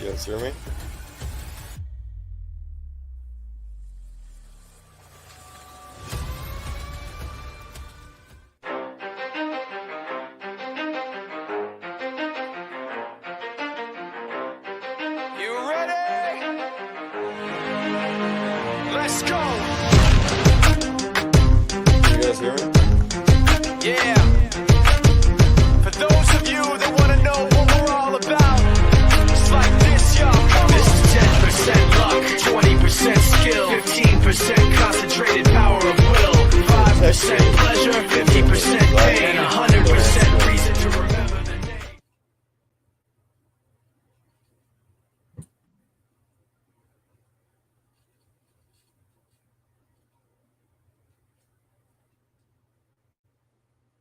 You guys hear me? You ready? Let's go. You guys hear me? Yeah. For those of you that want to know what we're all about, it's like this, yo. This is 10% luck, 20% skill, 15% concentrated power of will, 5% pleasure, 50% pain, and 100% reason to remember the name.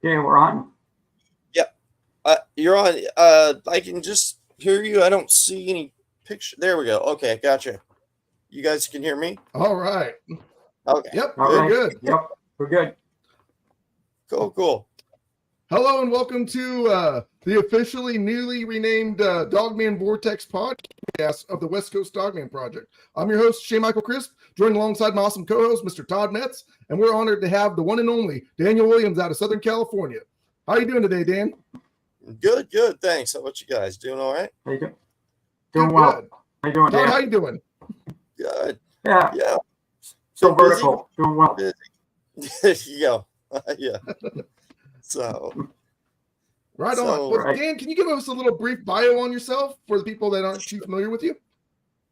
Okay, we're on. Yep. You're on. I can just hear you. I don't see any picture. There we go. Okay, gotcha. You guys can hear me? All right. Okay. Yep. All Very right. good. Yep, we're good. Cool. Hello and welcome to the officially newly renamed Dogman Vortex podcast of the West Coast Dogman Project. I'm your host, Shea Michael Crisp, joined alongside my awesome co-host, Mr. Todd Metz, and we're honored to have the one and only Daniel Willams out of Southern California. How are you doing today, Dan? Good. Thanks. How about you guys? Doing all right? How you doing? Doing well. Good. How you doing, Todd, Dan? how you doing? Good. Yeah, Yeah. so busy? vertical. Doing well. Yeah. Yeah. So. Right So- on. Well, Right. Dan, can you give us a little brief bio on yourself for the people that aren't too familiar with you?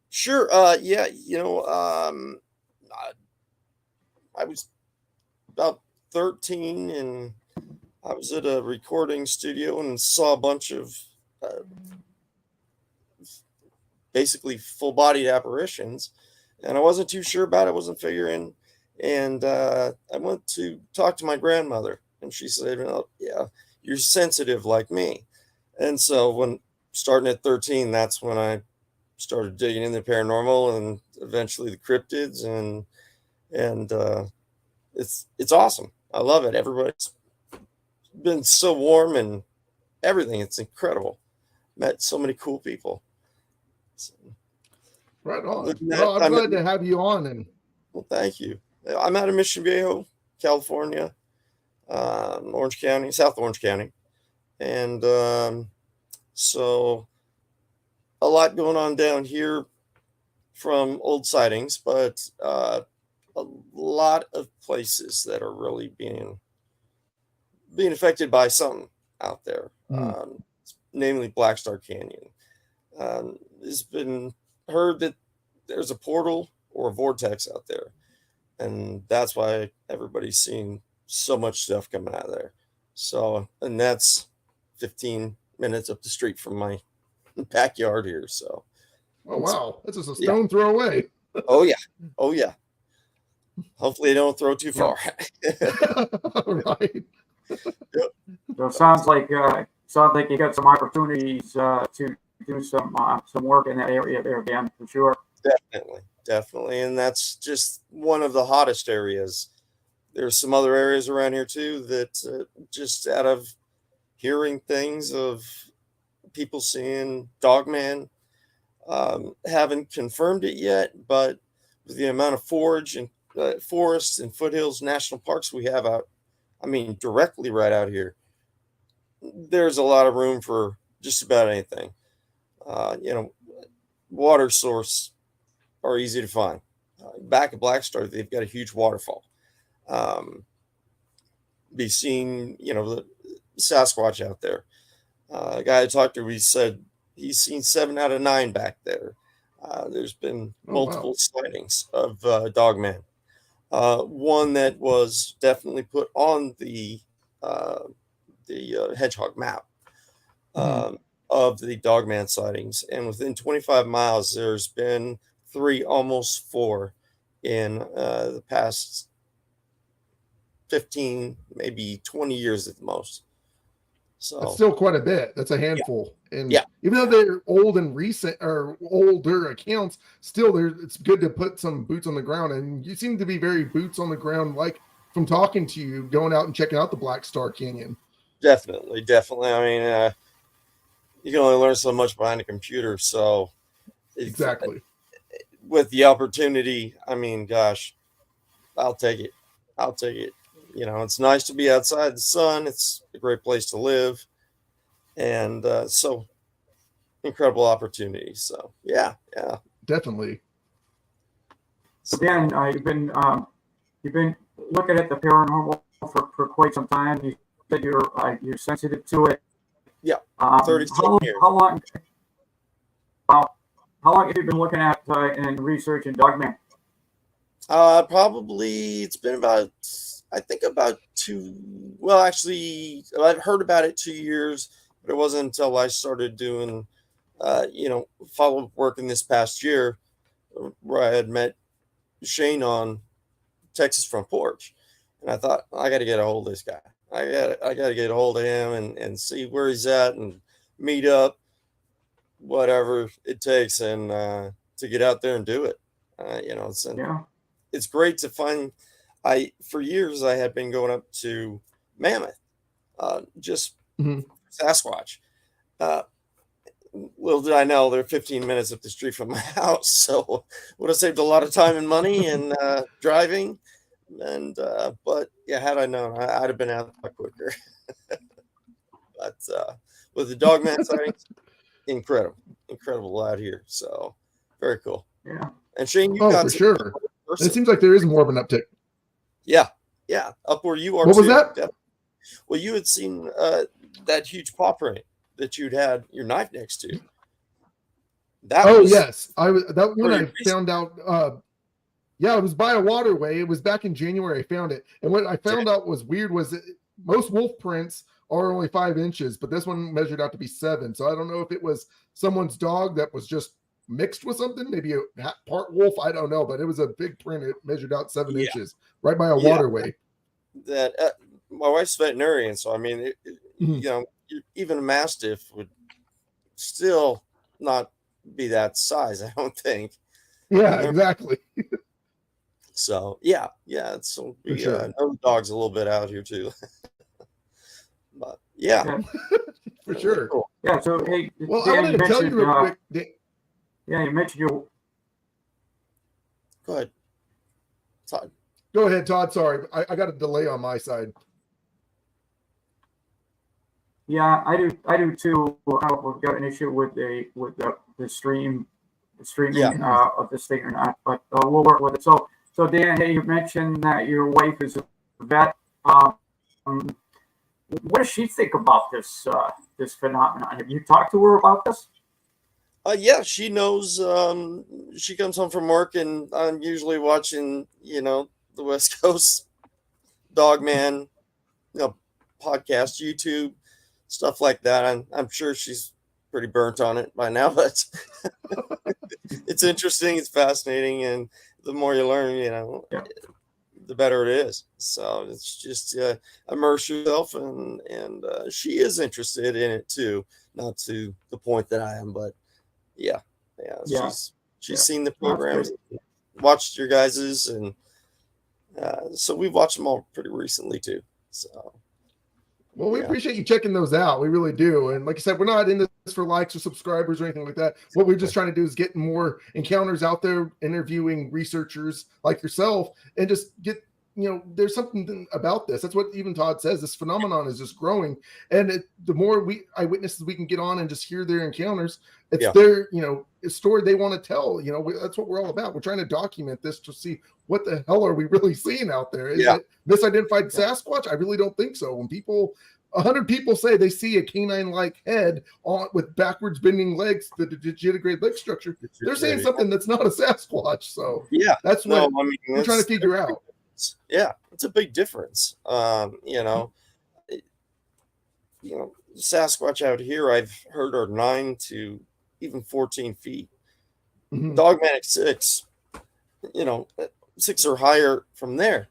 Sure. Yeah. I was about 13 and I was at a recording studio and saw a bunch of basically full-bodied apparitions, and I wasn't too sure about it. Wasn't figuring, and I went to talk to my grandmother, and she said, "Well, yeah, you're sensitive like me." And so when starting at 13, that's when I started digging in the paranormal and eventually the cryptids, and it's awesome. I love it. Everybody's been so warm and everything. It's incredible. Met so many cool people. So, Right on. Looking at- Well, I'm I'm- glad to have you on. And well, thank you. I'm out of Mission Viejo, California, Orange County, South Orange County. And so a lot going on down here from old sightings, but a lot of places that are really being affected by something out there, namely Black Star Canyon. It's been heard that there's a portal or a vortex out there, and that's why everybody's seeing so much stuff coming out of there. So, and that's 15 minutes up the street from my backyard here. So, oh wow, that's just a stone throw away. oh yeah. Hopefully, they don't throw too far. Right. So it sounds like you got some opportunities to do some work in that area there, Dan, for sure. Definitely, and that's just one of the hottest areas. There's some other areas around here too that just out of hearing things of people seeing Dogman, haven't confirmed it yet, but with the amount of forests and foothills national parks we have out, directly right out here, there's a lot of room for just about anything. Water source are easy to find. Back at Black Star, they've got a huge waterfall. Be seeing, the Sasquatch out there. A guy I talked to, he said he's seen 7 out of 9 back there. There's been multiple sightings of Dogman. One that was definitely put on the hedgehog map of the Dogman sightings, and within 25 miles, there's been 3, almost 4, in the past 15, maybe 20 years at the most. So That's still quite a bit. That's a handful. And Yeah. even though they're old and recent or older accounts, still it's good to put some boots on the ground. And you seem to be very boots on the ground, like from talking to you, going out and checking out the Black Star Canyon. definitely. You can only learn so much behind a computer. So Exactly. With the opportunity, I mean, gosh, I'll take it. I'll take it. It's nice to be outside the sun. It's a great place to live. And so incredible opportunity. So, yeah. Definitely. So Dan, you've been looking at the paranormal for quite some time. You said you're sensitive to it. Yeah. 36 years. How long have you been looking at and researching Dogman? Probably it's been about, I think about actually I'd heard about it 2 years, but it wasn't until I started doing, follow-up work in this past year where I had met Shane on Texas Front Porch. And I thought, I got to get a hold of this guy. I got to get a hold of him and see where he's at and meet up, whatever it takes, and to get out there and do it. It's great to find. For years I had been going up to Mammoth, just Sasquatch. Little did I know they're 15 minutes up the street from my house, so would have saved a lot of time and money and driving. And but yeah, had I known, I'd have been out quicker. But with the Dogman sightings, incredible out here. So very cool. Yeah. And Shane, you got for sure. It seems like there is more of an uptick. Yeah, up where you are. What was that? Well, you had seen that huge paw print that you'd had your knife next to. Yes, I was that one. I found out. Yeah, it was by a waterway. It was back in January. I found it, and what I found out was weird was that most wolf prints are only 5 inches, but this one measured out to be 7. So I don't know if it was someone's dog that was just mixed with something, maybe a part wolf. I don't know, but it was a big print. It measured out 7 inches right by a waterway. That my wife's veterinarian, so I mean, even a mastiff would still not be that size, I don't think. Yeah, exactly. So yeah. So we know dogs a little bit out here too. But yeah. For sure. Cool. Yeah. So hey, well, Dan, I wanted to tell you real quick. Yeah, you mentioned your. Go ahead, Todd. Go ahead, Todd. Sorry, I got a delay on my side. Yeah, I do too. We've got an issue with the streaming of this thing or not, but we'll work with it. So Dan, hey, you mentioned that your wife is a vet. What does she think about this phenomenon? Have you talked to her about this? Yeah, she knows. She comes home from work, and I'm usually watching, the West Coast Dogman, podcast, YouTube, stuff like that. I'm sure she's pretty burnt on it by now, but it's interesting. It's fascinating, and the more you learn, the better it is. So it's just immerse yourself, and she is interested in it too, not to the point that I am, but yeah. She's seen the programs, watched your guys's, and so we've watched them all pretty recently too. So. Well, we appreciate you checking those out. We really do. And like I said, we're not in this for likes or subscribers or anything like that. What we're just trying to do is get more encounters out there, interviewing researchers like yourself, and just get, there's something about this. That's what even Todd says. This phenomenon is just growing. And the more eyewitnesses we can get on and just hear their encounters, it's their, a story they want to tell. That's what we're all about. We're trying to document this to see what the hell are we really seeing out there. Is it misidentified Sasquatch? I really don't think so. When 100 people say they see a canine-like head with backwards bending legs, the digitigrade leg structure, they're saying something that's not a Sasquatch. So that's what we're trying to figure out. Yeah, it's a big difference. Sasquatch out here, I've heard, are 9 to even 14 feet. Dogmatic 6, 6 or higher from there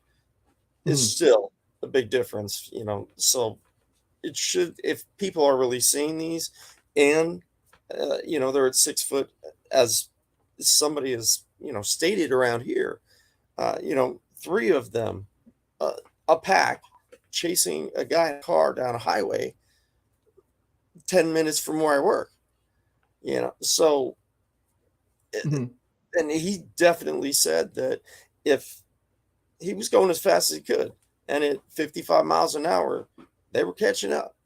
is still a big difference. So it should, if people are really seeing these, and they're at 6 foot, as somebody has stated around here, 3 of them, a pack chasing a guy in a car down a highway 10 minutes from where I work. So Mhm. And he definitely said that if he was going as fast as he could, and at 55 miles an hour, they were catching up.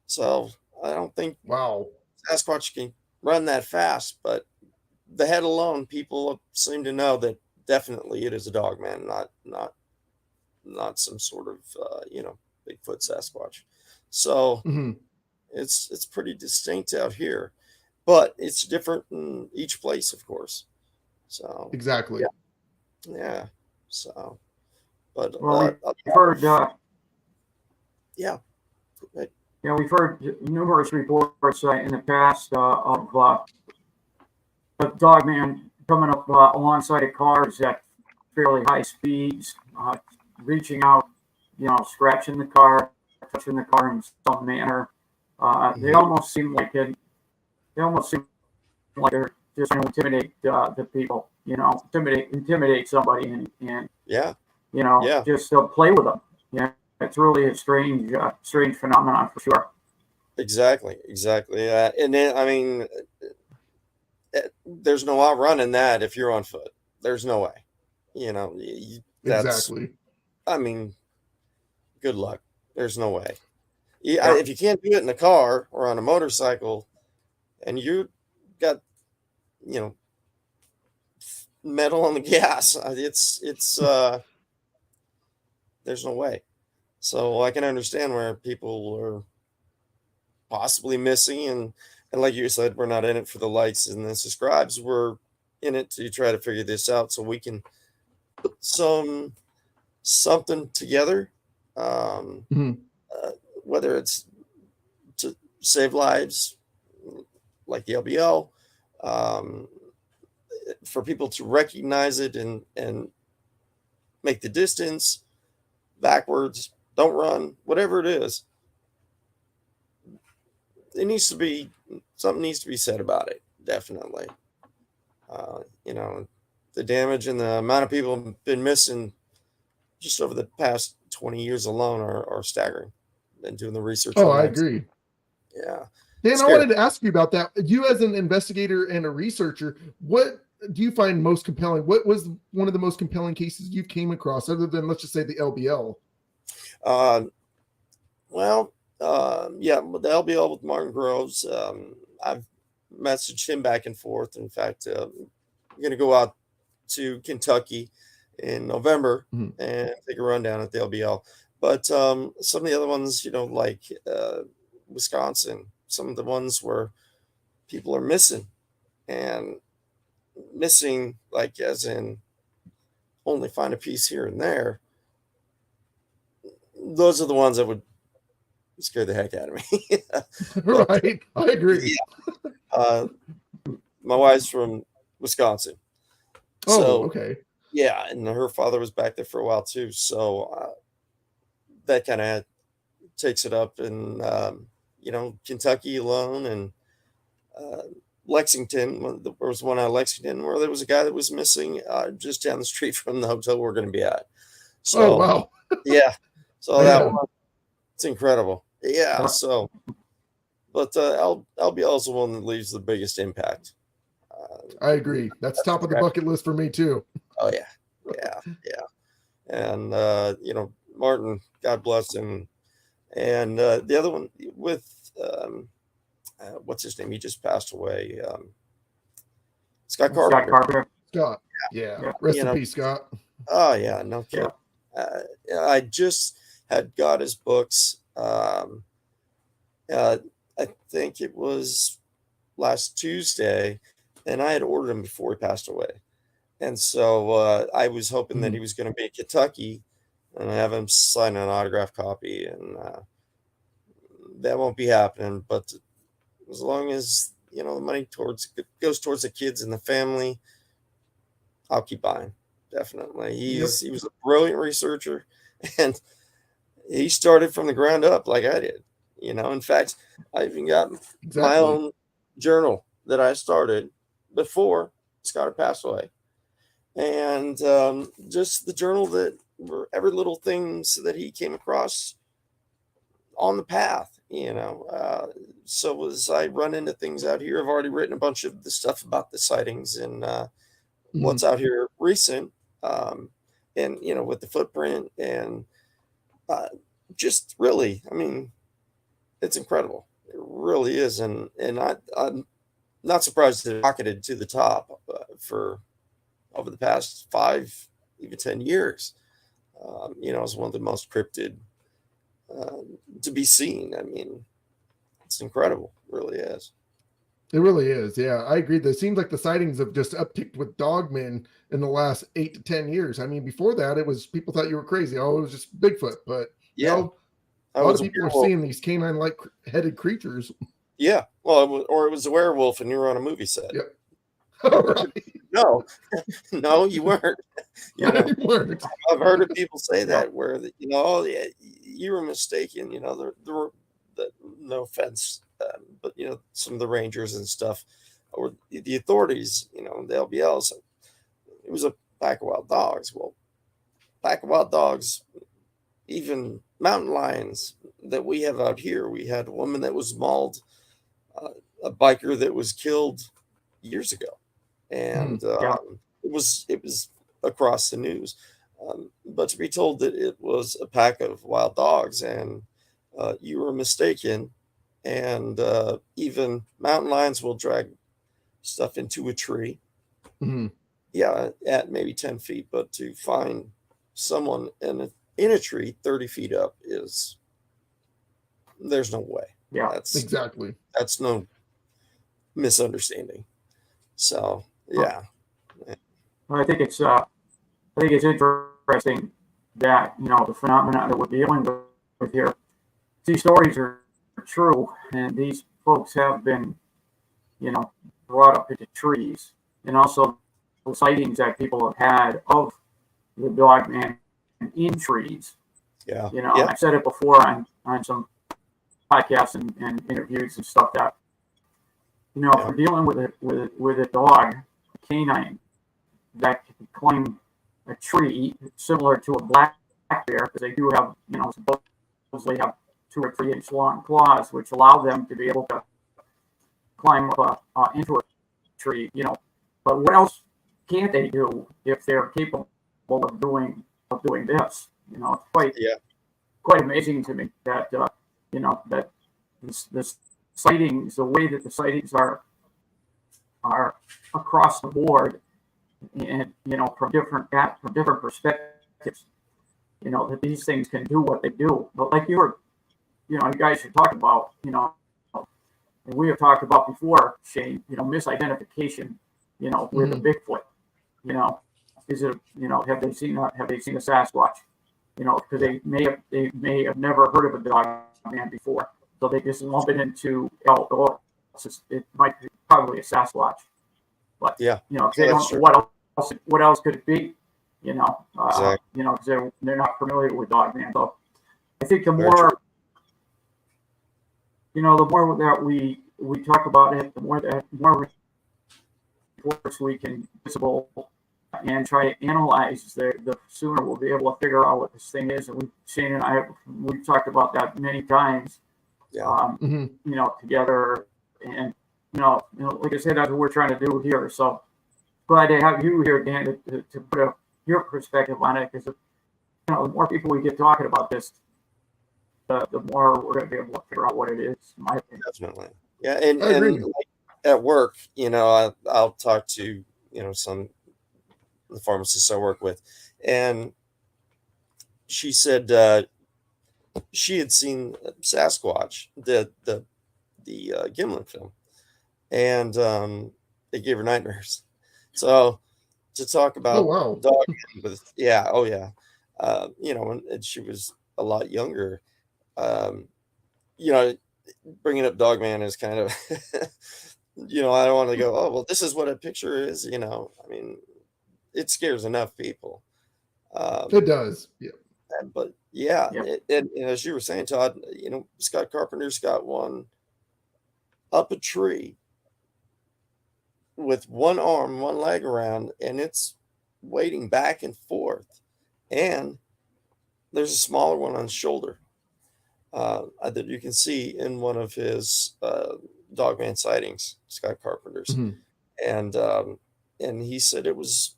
So I don't think Wow. Sasquatch can run that fast, but the head alone, people seem to know that definitely it is a dogman, not some sort of Bigfoot Sasquatch. So Mhm. it's pretty distinct out here, but it's different in each place, of course. So Exactly. yeah. So, but Well, we've heard, yeah. we've heard numerous reports in the past of a dogman coming up alongside of cars at fairly high speeds, reaching out, scratching the car, touching the car in some manner. They almost seem like it. They almost seem like they're just going to intimidate the people. Intimidate somebody and Yeah. just play with them. Yeah, it's really a strange phenomenon for sure. Exactly. And then, I mean, there's no outrunning that if you're on foot. There's no way. That's, Exactly. I mean, good luck. There's no way. Yeah. If you can't do it in a car or on a motorcycle and you got, metal on the gas, it's there's no way. So I can understand where people are possibly missing, and like you said, we're not in it for the likes and the subscribes. We're in it to try to figure this out so we can put something together, Mhm. whether it's to save lives like the LBL, for people to recognize it and make the distance backwards, don't run, whatever it is. Something needs to be said about it. Definitely. The damage and the amount of people have been missing just over the past 20 years alone are staggering. Been doing the research Oh, on I that. agree. Yeah. Dan, I Scary. wanted to ask you about that. You, as an investigator and a researcher, what do you find most compelling? What was one of the most compelling cases you came across, other than, let's just say, the LBL? The LBL with Martin Groves. I've messaged him back and forth. In fact, I'm going to go out to Kentucky in November and take a rundown at the LBL. But some of the other ones, like Wisconsin, some of the ones where people are missing, like as in only find a piece here and there. Those are the ones that would scare the heck out of me. Right. I agree. Yeah. My wife's from Wisconsin. Okay. Yeah, and her father was back there for a while too. So that kind of takes it up. And, Kentucky alone and Lexington. There was one out of Lexington where there was a guy that was missing just down the street from the hotel we're going to be at. So, wow. Yeah. So Man. that one, it's incredible. Yeah. So, but LBL is the one that leaves the biggest impact. I agree. That's top of the bucket list for me too. Oh yeah. And Martin, God bless him. And the other one with what's his name? He just passed away. Scott Carpenter. Scott. Yeah. Rest in peace, Scott. Oh yeah, no kidding. I just had got his books. I think it was last Tuesday, and I had ordered him before he passed away. And so I was hoping that he was going to be in Kentucky and have him sign an autograph copy, and that won't be happening. But as long as the money goes towards the kids and the family, I'll keep buying. Definitely, he was a brilliant researcher, and he started from the ground up like I did. In fact, I even got my own journal that I started before Scott had passed away. And just the journal that were every little things that he came across, on the path, so as I run into things out here, I've already written a bunch of the stuff about the sightings and what's out here recent, and with the footprint and just really, I mean, it's incredible. It really is, and I'm not surprised it rocketed to the top for over the past 5, even 10 years. It's one of the most cryptid to be seen. I mean, it's incredible. It really is. It really is. Yeah, I agree. It seems like the sightings have just upticked with dogmen in the last 8 to 10 years. I mean, before that, it was people thought you were crazy. Oh, it was just Bigfoot. But a lot of people are seeing these canine-like headed creatures. Yeah, well, it was a werewolf, and you were on a movie set. Yep. Right. No, you weren't. You weren't. I've heard of people say that where oh yeah, you were mistaken. There were no offense, but some of the rangers and stuff, or the authorities, the LBLs, it was a pack of wild dogs. Well, pack of wild dogs, even mountain lions that we have out here. We had a woman that was mauled, a biker that was killed years ago, and it was across the news. But to be told that it was a pack of wild dogs and you were mistaken, and even mountain lions will drag stuff into a tree. Yeah, at maybe 10 feet, but to find someone in a tree 30 feet up there's no way. Yeah, That's no misunderstanding. So yeah. I think it's interesting that the phenomena that we're dealing with here, these stories are true, and these folks have been brought up into trees, and also the sightings that people have had of the dogman in trees. Yeah. I've said it before on some podcasts and interviews and stuff that if we're dealing with a dog, a canine that can climb a tree similar to a black bear, because they do have supposedly have 2 or 3 inch long claws, which allow them to be able to climb up into a tree. But what else can't they do if they're capable of doing this? It's quite amazing to me that that this sightings, the way that the sightings are across the board, and from different perspectives, that these things can do what they do. But like you guys are talking about, and we have talked about before, Shane, misidentification, with the Bigfoot, is it, have they seen a Sasquatch, because they may have never heard of a dogman before, so they just lump it into it might be probably a Sasquatch, but they don't know what else could it be, exactly. Because they're not familiar with dogman. So I think the more that we talk about it, the more reports we can visible and try to analyze, the sooner we'll be able to figure out what this thing is. And Shane and I, we've talked about that many times, together. And, like I said, that's what we're trying to do here. So glad to have you here, Dan, to put your perspective on it, because, the more people we get talking about this, the more we're going to be able to figure out what it is, in my opinion. Definitely. Yeah. And like at work, I'll talk to, some the pharmacists I work with, and she said she had seen Sasquatch, the Gimlin film, and it gave her nightmares. So to talk about dog with when she was a lot younger, bringing up Dogman is kind of I don't want to go, oh well, this is what a picture is. I mean, it scares enough people. It does. Yeah. But and as you were saying, Todd, Scott Carpenter's got one up a tree with one arm, one leg around, and it's wading back and forth. And there's a smaller one on his shoulder. that you can see in one of his Dogman sightings, Scott Carpenter's. And he said it was,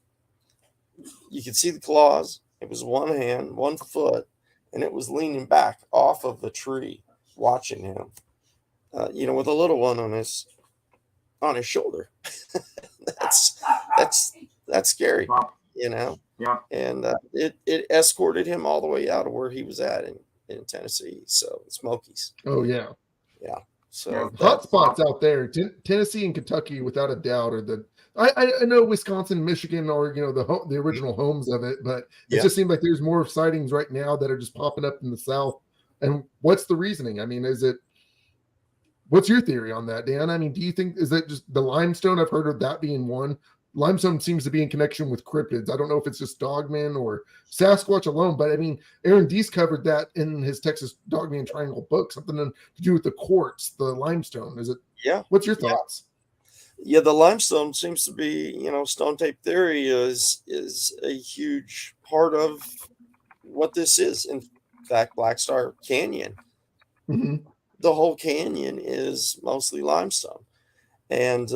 you could see the claws. It was one hand, 1 foot, and it was leaning back off of the tree, watching him. With a little one on his shoulder. that's scary. Wow. Yeah. And it escorted him all the way out of where he was at in Tennessee, so Smokies. Oh yeah. So hotspots out there, Tennessee and Kentucky, without a doubt, are the. I know Wisconsin, Michigan are the original homes of it, but it just seems like there's more sightings right now that are just popping up in the South. And what's the reasoning? I mean, what's your theory on that, Dan? I mean, do you think is that just the limestone? I've heard of that being one. Limestone seems to be in connection with cryptids. I don't know if it's just Dogman or Sasquatch alone, but I mean, Aaron Deese covered that in his Texas Dogman Triangle book, something to do with the quartz, the limestone. Is it? Yeah. What's your thoughts? Yeah, the limestone seems to be, stone tape theory is a huge part of what this is. In fact, Black Star Canyon, the whole canyon is mostly limestone. And,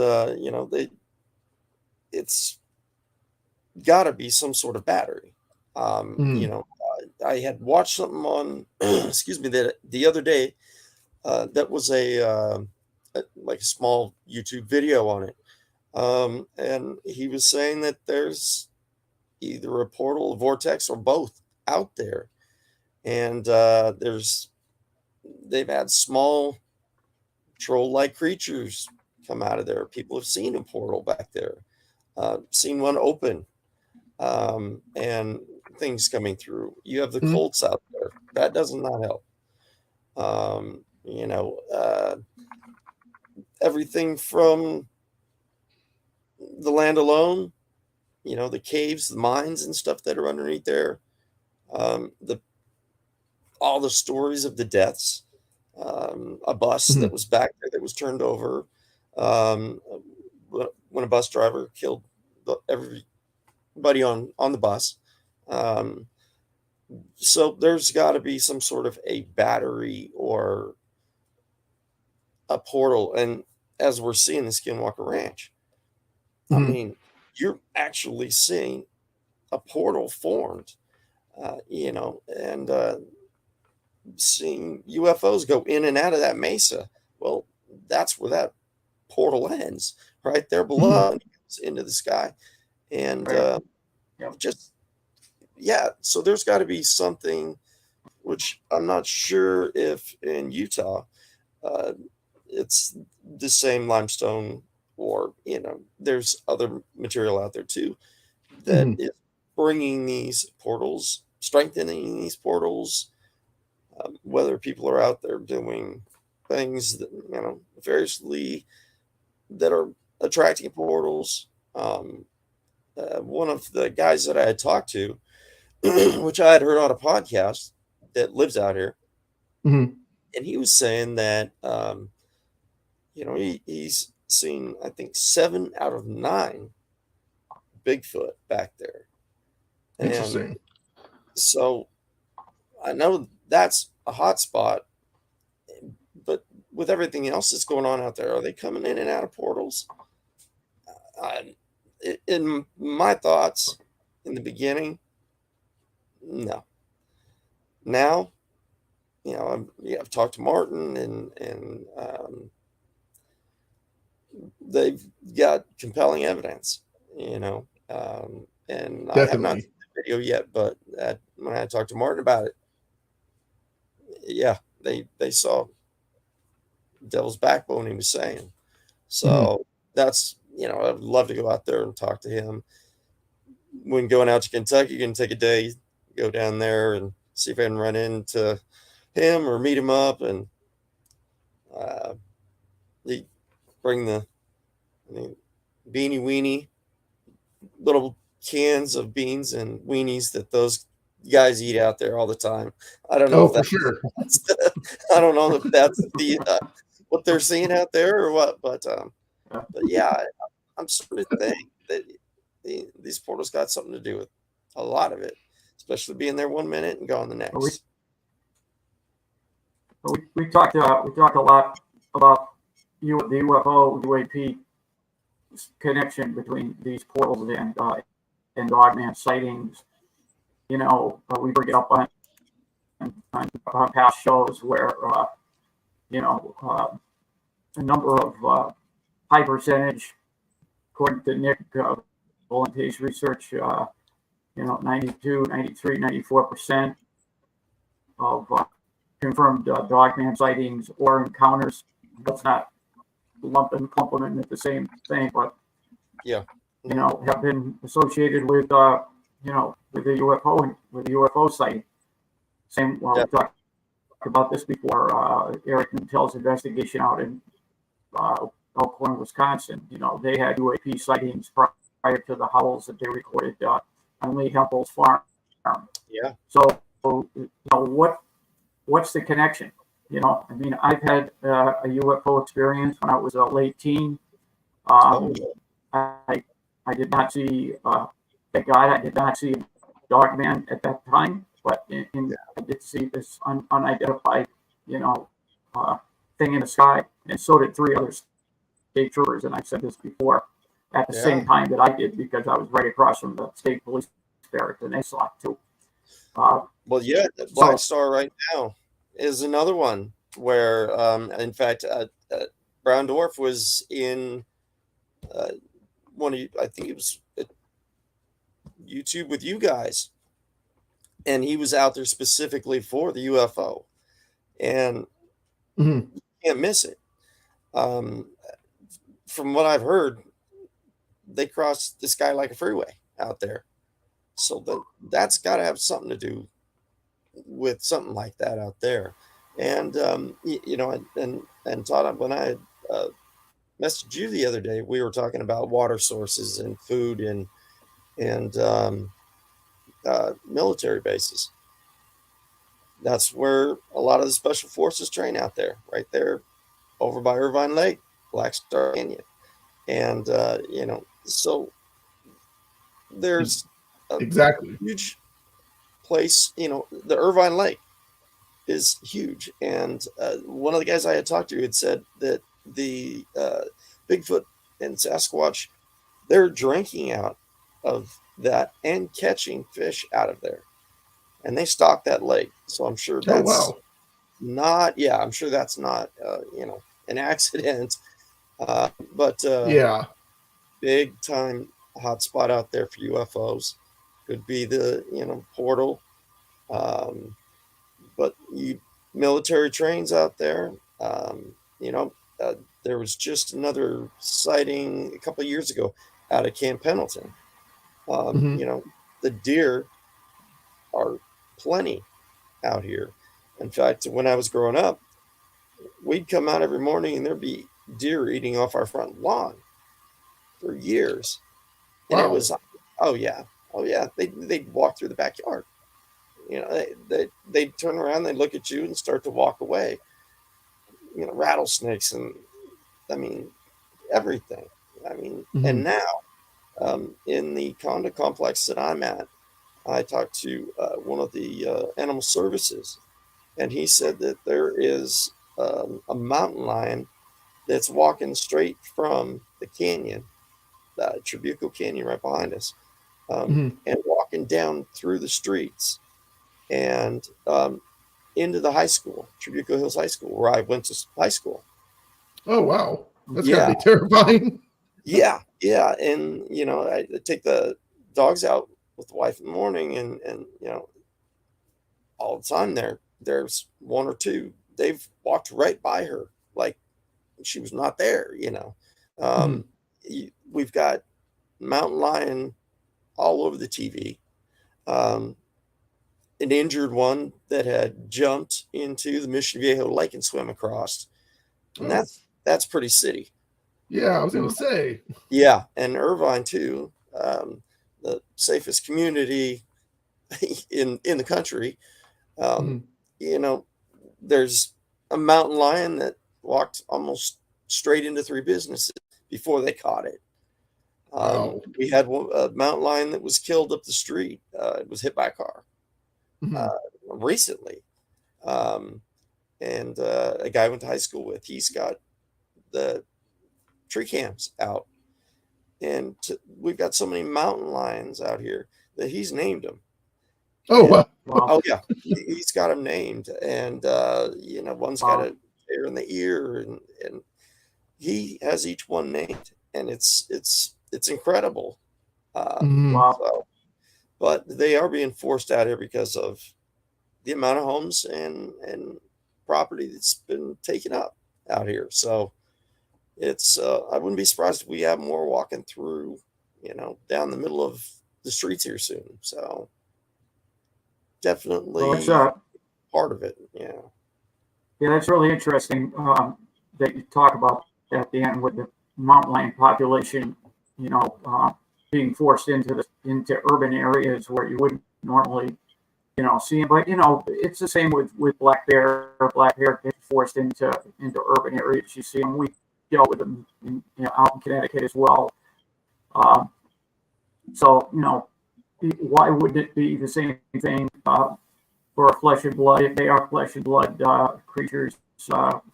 it's got to be some sort of battery. I had watched something on, that the other day, that was a small YouTube video on it. And he was saying that there's either a portal, a vortex, or both out there. And they've had small troll-like creatures come out of there. People have seen a portal back there. Seen one open, and things coming through. You have the Colts out there. That does not help. Everything from the land alone, the caves, the mines and stuff that are underneath there. All the stories of the deaths. A bus that was back there that was turned over. When a bus driver killed everybody on the bus. So there's got to be some sort of a battery or a portal. And as we're seeing the Skinwalker Ranch, I mean, you're actually seeing a portal formed, and seeing UFOs go in and out of that mesa. Well, that's where that portal ends, right there below, into the sky. And so there's got to be something, which I'm not sure if in Utah it's the same limestone, or there's other material out there too that is bringing these portals, strengthening these portals. Whether people are out there doing things that variously that are attracting portals. One of the guys that I had talked to, which I had heard on a podcast that lives out here, and he was saying that he's seen, I think, 7 out of 9 Bigfoot back there. Interesting. And so I know that's a hot spot, but with everything else that's going on out there, are they coming in and out of portals? In my thoughts, in the beginning, no. Now, I've talked to Martin, and they've got compelling evidence, and Definitely. I have not seen the video yet, but when I talked to Martin about it, they saw Devil's Backbone, he was saying. So that's, I'd love to go out there and talk to him. When going out to Kentucky, you can take a day, go down there and see if I can run into him or meet him up, and he bring the beanie weenie, little cans of beans and weenies that those guys eat out there all the time. I don't know. For sure. I don't know if that's the what they're seeing out there or what, but yeah, I'm starting to think that these portals got something to do with a lot of it, especially being there 1 minute and gone the next. we talked a lot about the UFO UAP connection between these portals and Dogman sightings. You know, we bring it up on past shows where you know, a number of high percentage, according to Nick Willam's research, you know, 92, 93, 94% of confirmed Dogman sightings or encounters. Let's not lump and clump them into the same thing, but Yeah. you know, have been associated with you know, with the UFO sighting. Same. Well, Yeah. we talked about this before. Eric Mintel's investigation out in Elkhorn, Wisconsin. You know, they had UAP sightings prior to the howls that they recorded on Lee Hempel's farm. Yeah. So, you know, what's the connection? You know, I mean, I've had a UFO experience when I was a late teen. I did not see, thank God, I did not see Dogman at that time, but I did see this unidentified, you know, thing in the sky, and so did 3 other state troopers. And I've said this before, at the same time that I did, because I was right across from the state police barracks, and they saw it too. Well, yeah, the Black Star right now is another one where, in fact, Brown Dwarf was in one of you, I think it was YouTube with you guys, and he was out there specifically for the UFO, and you can't miss it. From what I've heard, they crossed the sky like a freeway out there, so that's got to have something to do with something like that out there. And you know, and Todd, when I messaged you the other day, we were talking about water sources and food and military bases. That's where a lot of the special forces train out there, right there over by Irvine Lake, Black Star Canyon. And you know, so there's a huge place. You know, the Irvine Lake is huge, and one of the guys I had talked to had said that the Bigfoot and Sasquatch, they're drinking out of that and catching fish out of there, and they stock that lake. So I'm sure that's not, I'm sure that's not you know, an accident, but big time hotspot out there for UFOs. Could be the, you know, portal, but military trains out there. You know, there was just another sighting a couple of years ago out of Camp Pendleton. You know, the deer are plenty out here. In fact, when I was growing up, we'd come out every morning and there'd be deer eating off our front lawn for years. And it was, oh yeah, they'd walk through the backyard. You know, they'd turn around, they'd look at you and start to walk away. You know, rattlesnakes and, I mean, everything. I mean, and now in the condo complex that I'm at, I talked to one of the animal services, and he said that there is a mountain lion that's walking straight from the canyon, the Trabuco Canyon right behind us, and walking down through the streets and into the high school, Trabuco Hills High School, where I went to high school. Oh, wow. That's gotta be terrifying. Yeah. And, you know, I take the dogs out with the wife in the morning, and you know, all the time there's 1 or 2, they've walked right by her like she was not there, you know. We've got mountain lion all over the TV. An injured one that had jumped into the Mission Viejo Lake and swam across. And that's pretty city. Yeah, I was going to say. Yeah, and Irvine too, the safest community in the country. You know, there's a mountain lion that walked almost straight into 3 businesses before they caught it. We had a mountain lion that was killed up the street. It was hit by a car recently. and a guy I went to high school with, he's got the tree cams out, and we've got so many mountain lions out here that he's named them. Oh, wow. Oh yeah, he's got them named, and one's got a hair in the ear, and he has each one named, and it's incredible. So, but they are being forced out here because of the amount of homes and property that's been taken up out here. So it's I wouldn't be surprised if we have more walking through, down the middle of the streets here soon. So definitely part of it. Yeah. Yeah, that's really interesting that you talk about at the end with the mountain lion population, being forced into urban areas where you wouldn't normally, see them. But it's the same with black bear. Black bear gets forced into urban areas. You see them. We dealt with them out in Connecticut as well. So why wouldn't it be the same thing for flesh and blood? If they are flesh and blood creatures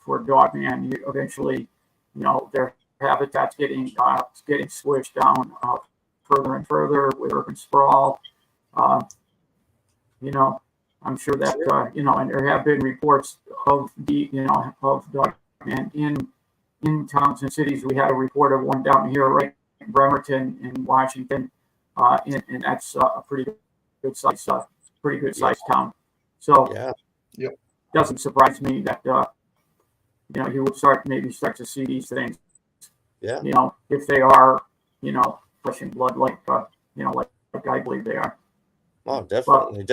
for Dogman, eventually, their habitat's getting switched down further and further with urban sprawl. I'm sure that and there have been reports of of Dogman in towns and cities. We had a report of one down here, right in Bremerton in Washington, and that's a pretty good size town. So it doesn't surprise me that you would start to see these things. Yeah. If they are flesh and blood, like I believe they are. Oh, definitely.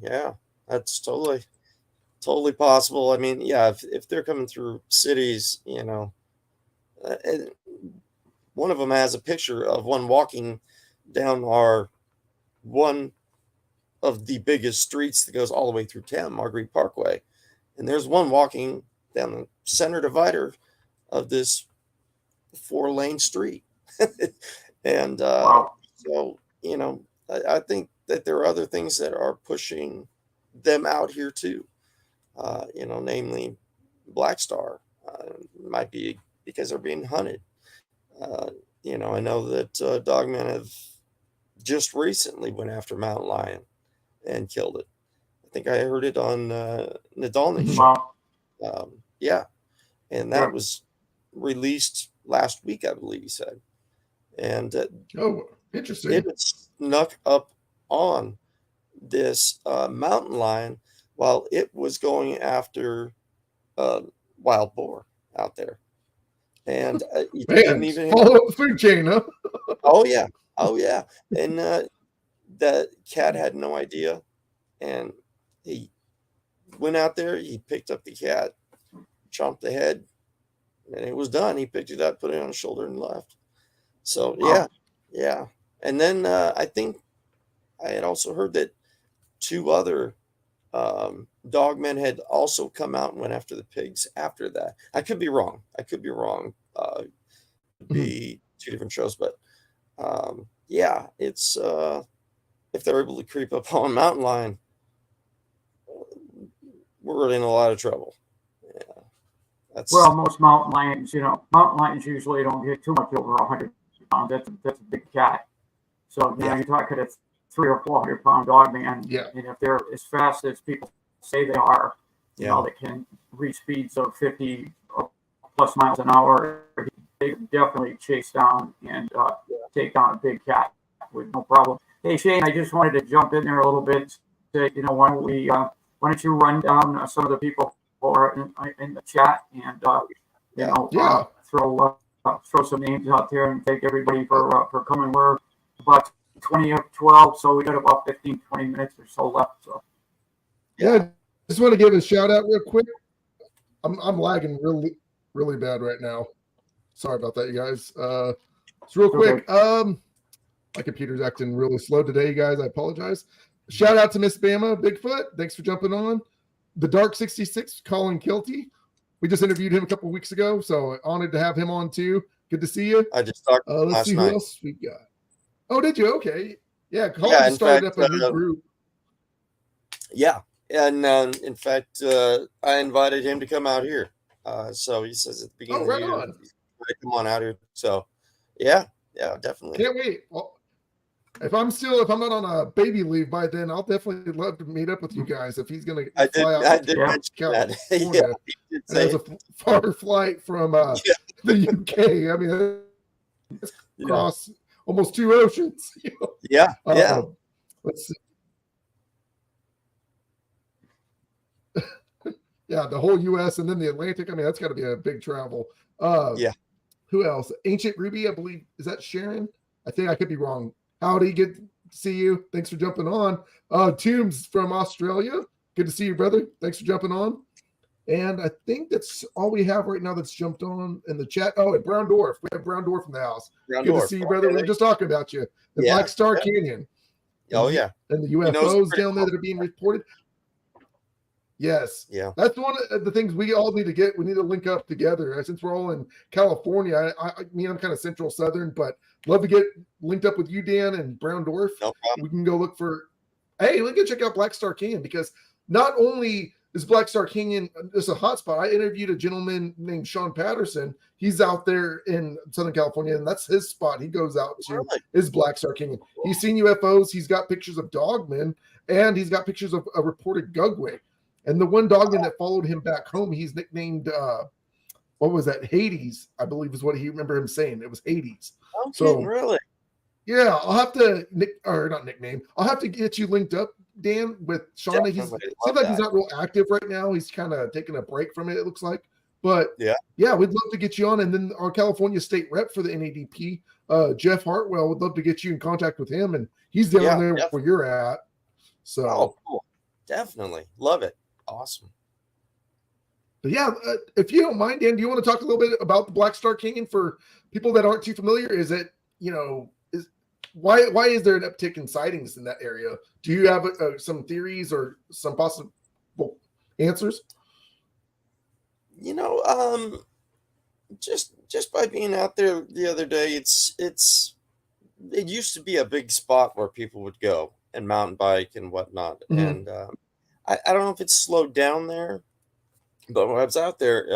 Yeah, that's totally possible. I mean, yeah, if they're coming through cities, and one of them has a picture of one walking down one of the biggest streets that goes all the way through town, Marguerite Parkway. And there's one walking down the center divider of this 4-lane street. And so, I think that there are other things that are pushing them out here too. Namely Black Star. Might be because they're being hunted. I know that Dogman have just recently went after mountain lion and killed it. I think I heard it on Nadalny's show. Yeah, and that was released last week, I believe he said. And interesting. It snuck up on this mountain lion while it was going after wild boar out there. And you didn't even follow up the food chain, huh? Oh yeah. And the cat had no idea, and he went out there. He picked up the cat, chomped the head, and it was done. He picked it up, put it on his shoulder, and left. So yeah. And then I think I had also heard that 2 other dogmen had also come out and went after the pigs after that. I could be wrong. Be 2 different shows, but it's if they're able to creep up on mountain lion, we're in a lot of trouble. Yeah, most mountain lions usually don't get too much over 100 pounds. That's a big cat. So you're talking a 300 or 400 pound Dogman. Yeah. And if they're as fast as people say they are, they can reach speeds of 50 plus miles an hour. They definitely chase down and take down a big cat with no problem. Hey Shane, I just wanted to jump in there a little bit. Why don't you run down some of the people who are in the chat and throw some names out there and thank everybody for coming. We're about 20 of 12, so we got about 15, 20 minutes or so left. So just want to give a shout out real quick. I'm lagging really, really bad right now. Sorry about that, you guys. It's real quick. Okay. My computer's acting really slow today, you guys. I apologize. Shout out to Miss Bama, Bigfoot. Thanks for jumping on. The Dark 66, Colin Kilty. We just interviewed him a couple weeks ago, so honored to have him on too. Good to see you. I just talked let's last see night. Who else we got. Oh, did you? Okay. Yeah, Colin started up a new group. Yeah. And in fact, I invited him to come out here. So he says at the beginning right of the year, on. come on out here. So yeah, definitely. Can't wait. Well, if I'm not on a baby leave by then, I'll definitely love to meet up with you guys. If he's going to fly out I to did mention that. California, Yeah, he did and say there's a far flight from the UK. I mean, it's across almost 2 oceans. Yeah. Let's see. Yeah, the whole U.S. and then the Atlantic. I mean, that's got to be a big travel. Yeah. Who else? Ancient Ruby, I believe. Is that Sharon? I think I could be wrong. Howdy, good to see you. Thanks for jumping on. Tombs from Australia. Good to see you, brother. Thanks for jumping on. And I think that's all we have right now that's jumped on in the chat. Oh, and Brown Dwarf. We have Brown Dwarf in the house. Good to see you, brother. We were just talking about you. The Black Star Canyon. Oh, yeah. And the UFOs down there that are being reported. Yes. Yeah. That's one of the things we all need to get. We need to link up together. Since we're all in California, I'm kind of central southern, but love to get linked up with you, Dan, and Brown Dwarf. No problem. We can go look for, hey, we can check out Black Star Canyon, because not only is Black Star Canyon just a hotspot. I interviewed a gentleman named Sean Patterson. He's out there in Southern California, and that's his spot. He goes out to is Black Star Canyon. He's seen UFOs. He's got pictures of dogmen, and he's got pictures of a reported Gugway. And the one dogman that followed him back home, he's nicknamed, what was that? Hades, I believe is what he remember him saying. It was Hades. Okay, so really? Yeah, I'll have to I'll have to get you linked up, Dan, with Sean. He seems like he's not real active right now. He's kind of taking a break from it looks like. But yeah, we'd love to get you on. And then our California state rep for the NADP, Jeff Hartwell, would love to get you in contact with him. And he's down there where you're at. So cool. Definitely. Love it. Awesome. But yeah, if you don't mind, Dan, do you want to talk a little bit about the Black Star Canyon for people that aren't too familiar? Is it, why is there an uptick in sightings in that area? Do you have some theories or some possible answers? Just by being out there the other day, it used to be a big spot where people would go and mountain bike and whatnot. Mm-hmm. And I don't know if it's slowed down there, but when I was out there,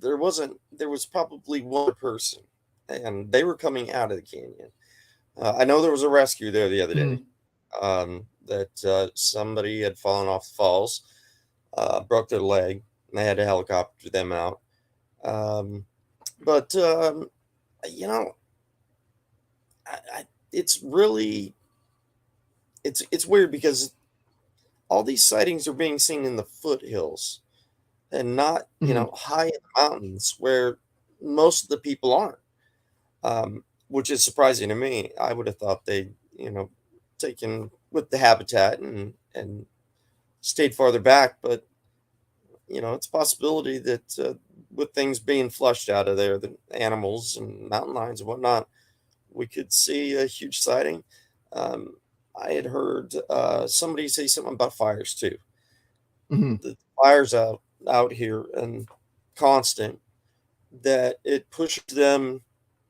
there was probably one person, and they were coming out of the canyon. I know there was a rescue there the other day, that somebody had fallen off the falls, broke their leg, and they had to helicopter them out. It's really, it's weird because all these sightings are being seen in the foothills and not, high in the mountains where most of the people aren't, which is surprising to me. I would have thought they'd, taken with the habitat and stayed farther back. But, it's a possibility that with things being flushed out of there, the animals and mountain lions and whatnot, we could see a huge sighting. I had heard somebody say something about fires too. Mm-hmm. The fires out here and constant, that it pushed them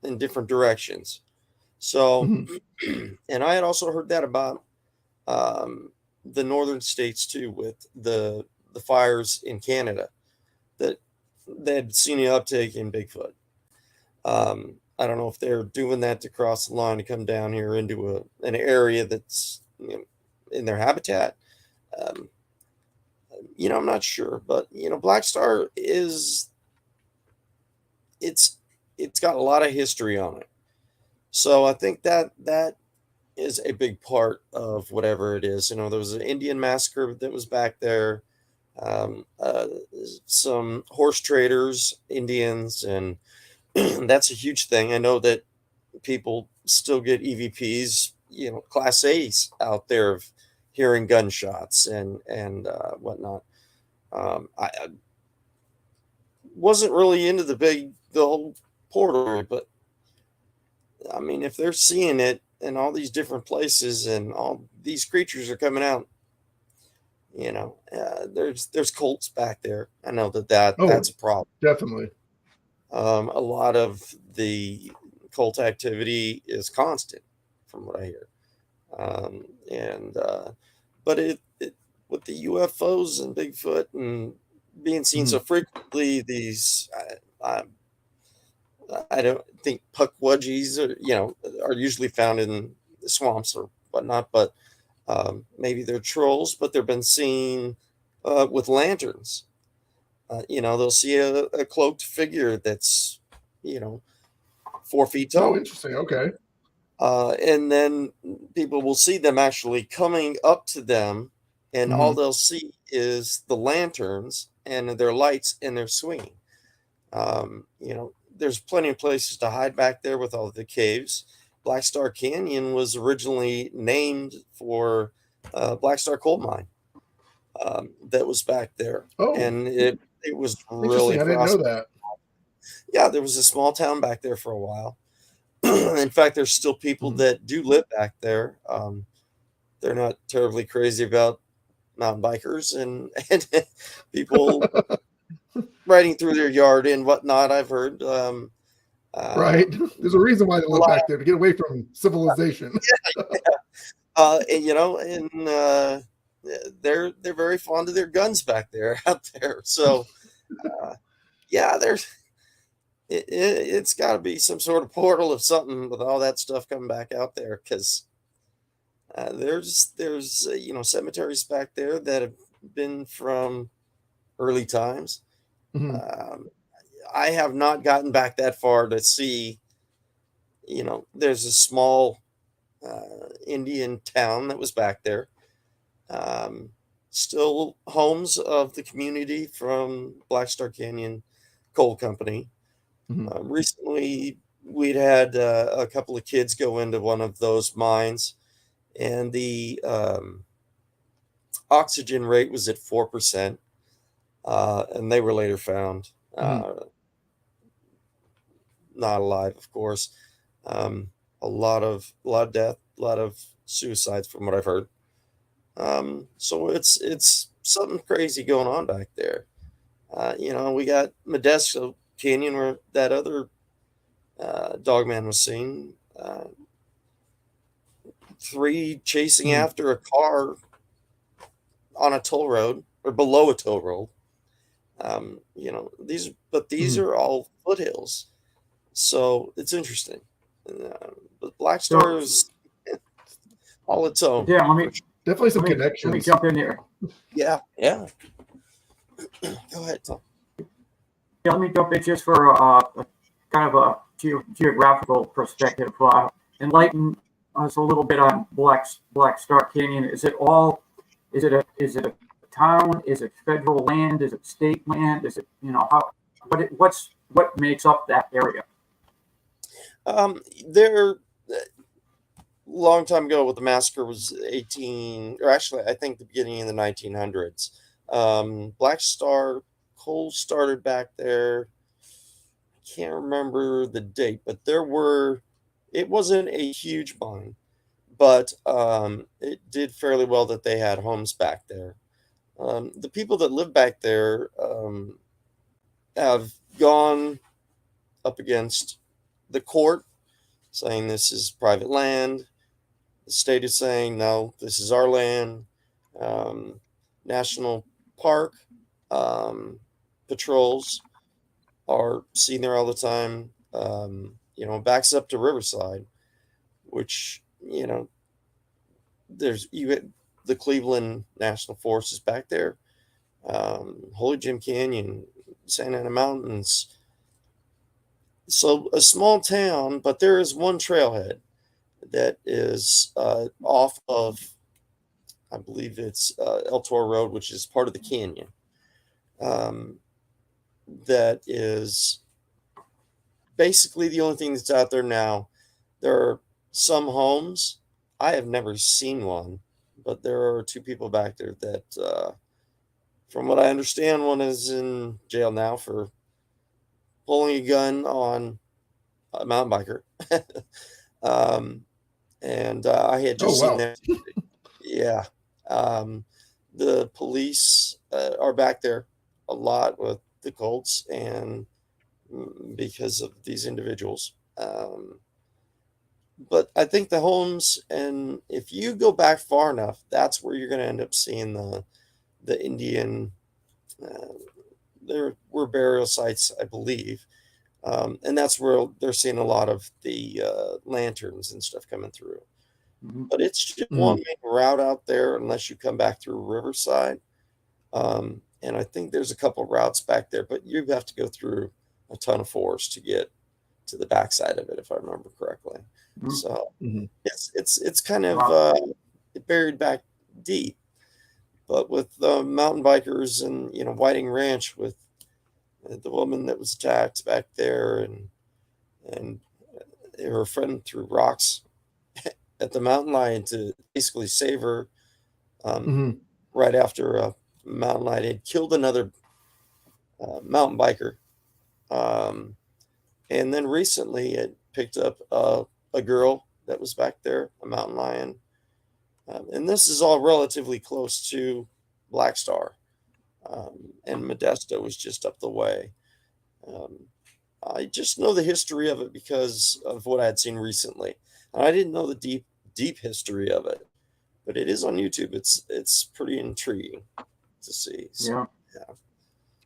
in different directions. So, and I had also heard that about the northern states too, with the fires in Canada, that they had seen an uptake in Bigfoot. I don't know if they're doing that to cross the line to come down here into an area that's in their habitat. I'm not sure, but Black Star it's got a lot of history on it. So I think that is a big part of whatever it is. There was an Indian massacre that was back there. Some horse traders, Indians, and that's a huge thing. I know that people still get EVPs, Class A's out there of hearing gunshots and whatnot. I wasn't really into the whole portal, but I mean, if they're seeing it in all these different places and all these creatures are coming out, there's cults back there. I know that's a problem. Definitely. A lot of the cult activity is constant, from what I hear, but with the UFOs and Bigfoot and being seen so frequently, these I don't think puckwudgies are usually found in the swamps or whatnot, but maybe they're trolls. But they've been seen with lanterns. They'll see a cloaked figure that's 4 feet tall. Oh, interesting. Okay. And then people will see them actually coming up to them, and all they'll see is the lanterns and their lights, and they're swinging. There's plenty of places to hide back there with all the caves. Black Star Canyon was originally named for Black Star coal mine that was back there. Oh, and it was really interesting. I didn't know that. Yeah, there was a small town back there for a while. In fact, there's still people that do live back there. They're not terribly crazy about mountain bikers and people riding through their yard and whatnot, I've heard. Right. There's a reason why they live back there, to get away from civilization. They're very fond of their guns back there, out there. So, it's got to be some sort of portal of something with all that stuff coming back out there, because there's cemeteries back there that have been from early times. I have not gotten back that far to see. There's a small Indian town that was back there. Still homes of the community from Black Star Canyon Coal Company. Recently, we'd had a couple of kids go into one of those mines, and the oxygen rate was at 4%, and they were later found not alive, of course. A lot of death, a lot of suicides, from what I've heard. So it's something crazy going on back there. We got Modesto Canyon, where that other dogman was seen. 3 chasing after a car on a toll road, or below a toll road. These are all foothills, so it's interesting. But Black Star is all its own. Yeah, Definitely some let connections. me jump in there. Yeah. Go ahead, Tom. Yeah, let me jump in just for a kind of a geographical perspective. Enlighten us a little bit on Black Star Canyon. Is it a town? Is it federal land? Is it state land? Is it what makes up that area? Long time ago, what the massacre was I think the beginning of the 1900s. Black Star Coal started back there. I can't remember the date, but it wasn't a huge mine, but it did fairly well that they had homes back there. The people that live back there have gone up against the court, saying this is private land. The state is saying, no, this is our land. National Park patrols are seen there all the time. Backs up to Riverside, which, there's the Cleveland National Forest is back there. Holy Jim Canyon, Santa Ana Mountains. So a small town, but there is one trailhead that is off of, I believe it's El Toro Road, which is part of the canyon. That is basically the only thing that's out there now. There are some homes. I have never seen one, but there are 2 people back there that, from what I understand, one is in jail now for pulling a gun on a mountain biker. And I had just seen that. Yeah. The police are back there a lot with the Colts, and because of these individuals. but I think the homes, and if you go back far enough, that's where you're going to end up seeing the Indian. There were burial sites, I believe, and that's where they're seeing a lot of the lanterns and stuff coming through. But it's just one main route out there, unless you come back through Riverside. And I think there's a couple routes back there, but you have to go through a ton of forest to get to the backside of it, if I remember correctly. So it's kind of buried back deep. But with the mountain bikers and Whiting Ranch, with the woman that was attacked back there, and her friend threw rocks at the mountain lion to basically save her, right after a mountain lion had killed another mountain biker. And then recently it picked up a girl that was back there, a mountain lion. And this is all relatively close to Black Star. And Modesto was just up the way. I just know the history of it because of what I had seen recently. And I didn't know the deep history of it, but it is on YouTube. It's pretty intriguing to see. So, yeah.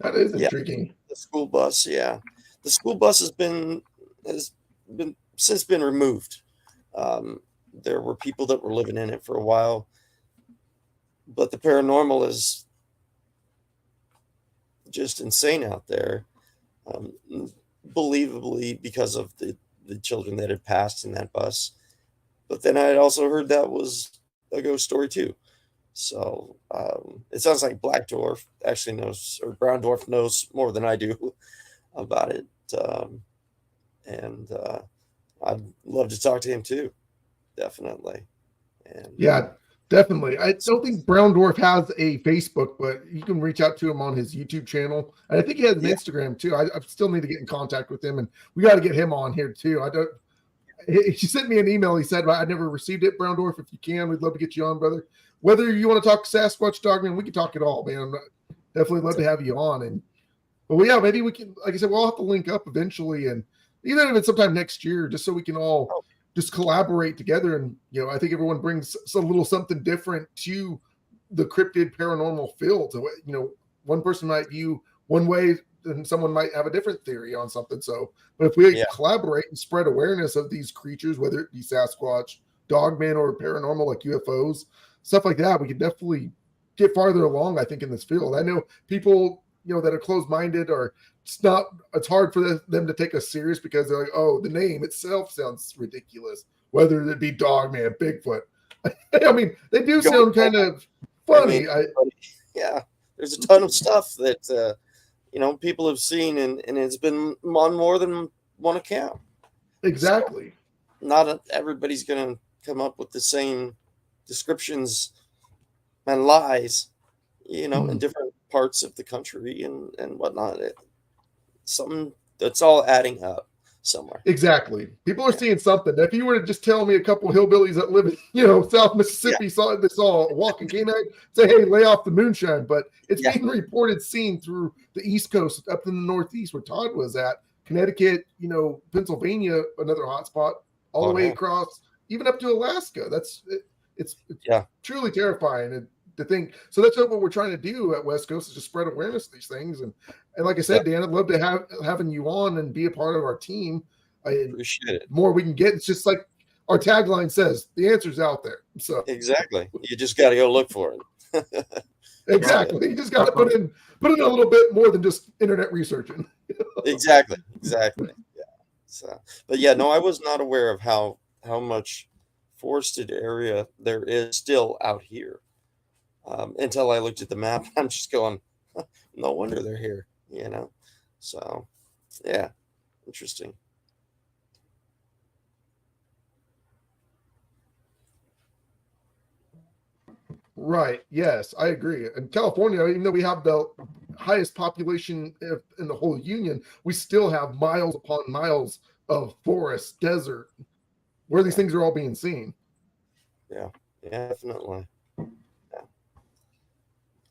That is intriguing. The school bus, the school bus has been since been removed. There were people that were living in it for a while, but the paranormal is just insane out there. Believably because of the children that had passed in that bus. But then I had also heard that was a ghost story too. So it sounds like Black Dwarf actually knows, or Brown Dwarf knows more than I do about it. And I'd love to talk to him too. Definitely. And yeah, definitely. I don't think Brown Dwarf has a Facebook, but you can reach out to him on his YouTube channel. And I think he has an Instagram too. I still need to get in contact with him, and we got to get him on here too. He sent me an email. He said, I never received it. Brown Dwarf, if you can, we'd love to get you on, brother. Whether you want to talk Sasquatch, Dogman, we can talk it all, man. Definitely love to have you on. But maybe we can, like I said, we'll have to link up eventually, and even if it's sometime next year, just so we can all just collaborate together. And I think everyone brings a little something different to the cryptid paranormal field. So one person might view one way, and someone might have a different theory on something. So, but if we collaborate and spread awareness of these creatures, whether it be Sasquatch, Dogman, or paranormal like UFOs, stuff like that, we can definitely get farther along, I think, in this field. I know people, that are closed-minded, or it's hard for them to take us serious because they're like, oh, the name itself sounds ridiculous, whether it be Dogman, Bigfoot. I mean, they do sound kind of funny. There's a ton of stuff that people have seen, and it's been on more than one account. Exactly. So not everybody's going to come up with the same descriptions and lies, in different parts of the country and whatnot. Something that's all adding up somewhere. Exactly. People are seeing something. If you were to just tell me a couple of hillbillies that live in, South Mississippi saw a walking canine, say, hey, lay off the moonshine. But it's being reported seen through the East Coast, up in the Northeast where Todd was at, Connecticut, Pennsylvania, another hotspot, all the way across, even up to Alaska. It's truly terrifying to think. So that's what we're trying to do at West Coast, is just spread awareness of these things. And like I said, Dan, I'd love to having you on and be a part of our team. I appreciate it. More we can get. It's just like our tagline says, the answer's out there. So exactly. You just got to go look for it. Exactly. You just got to put in a little bit more than just internet researching. Exactly. Yeah. So, but I was not aware of how much forested area there is still out here. Until I looked at the map, I'm just going, no wonder they're here, So, interesting. Right. Yes, I agree. In California, even though we have the highest population in the whole union, we still have miles upon miles of forest, desert, where these things are all being seen. Yeah, definitely.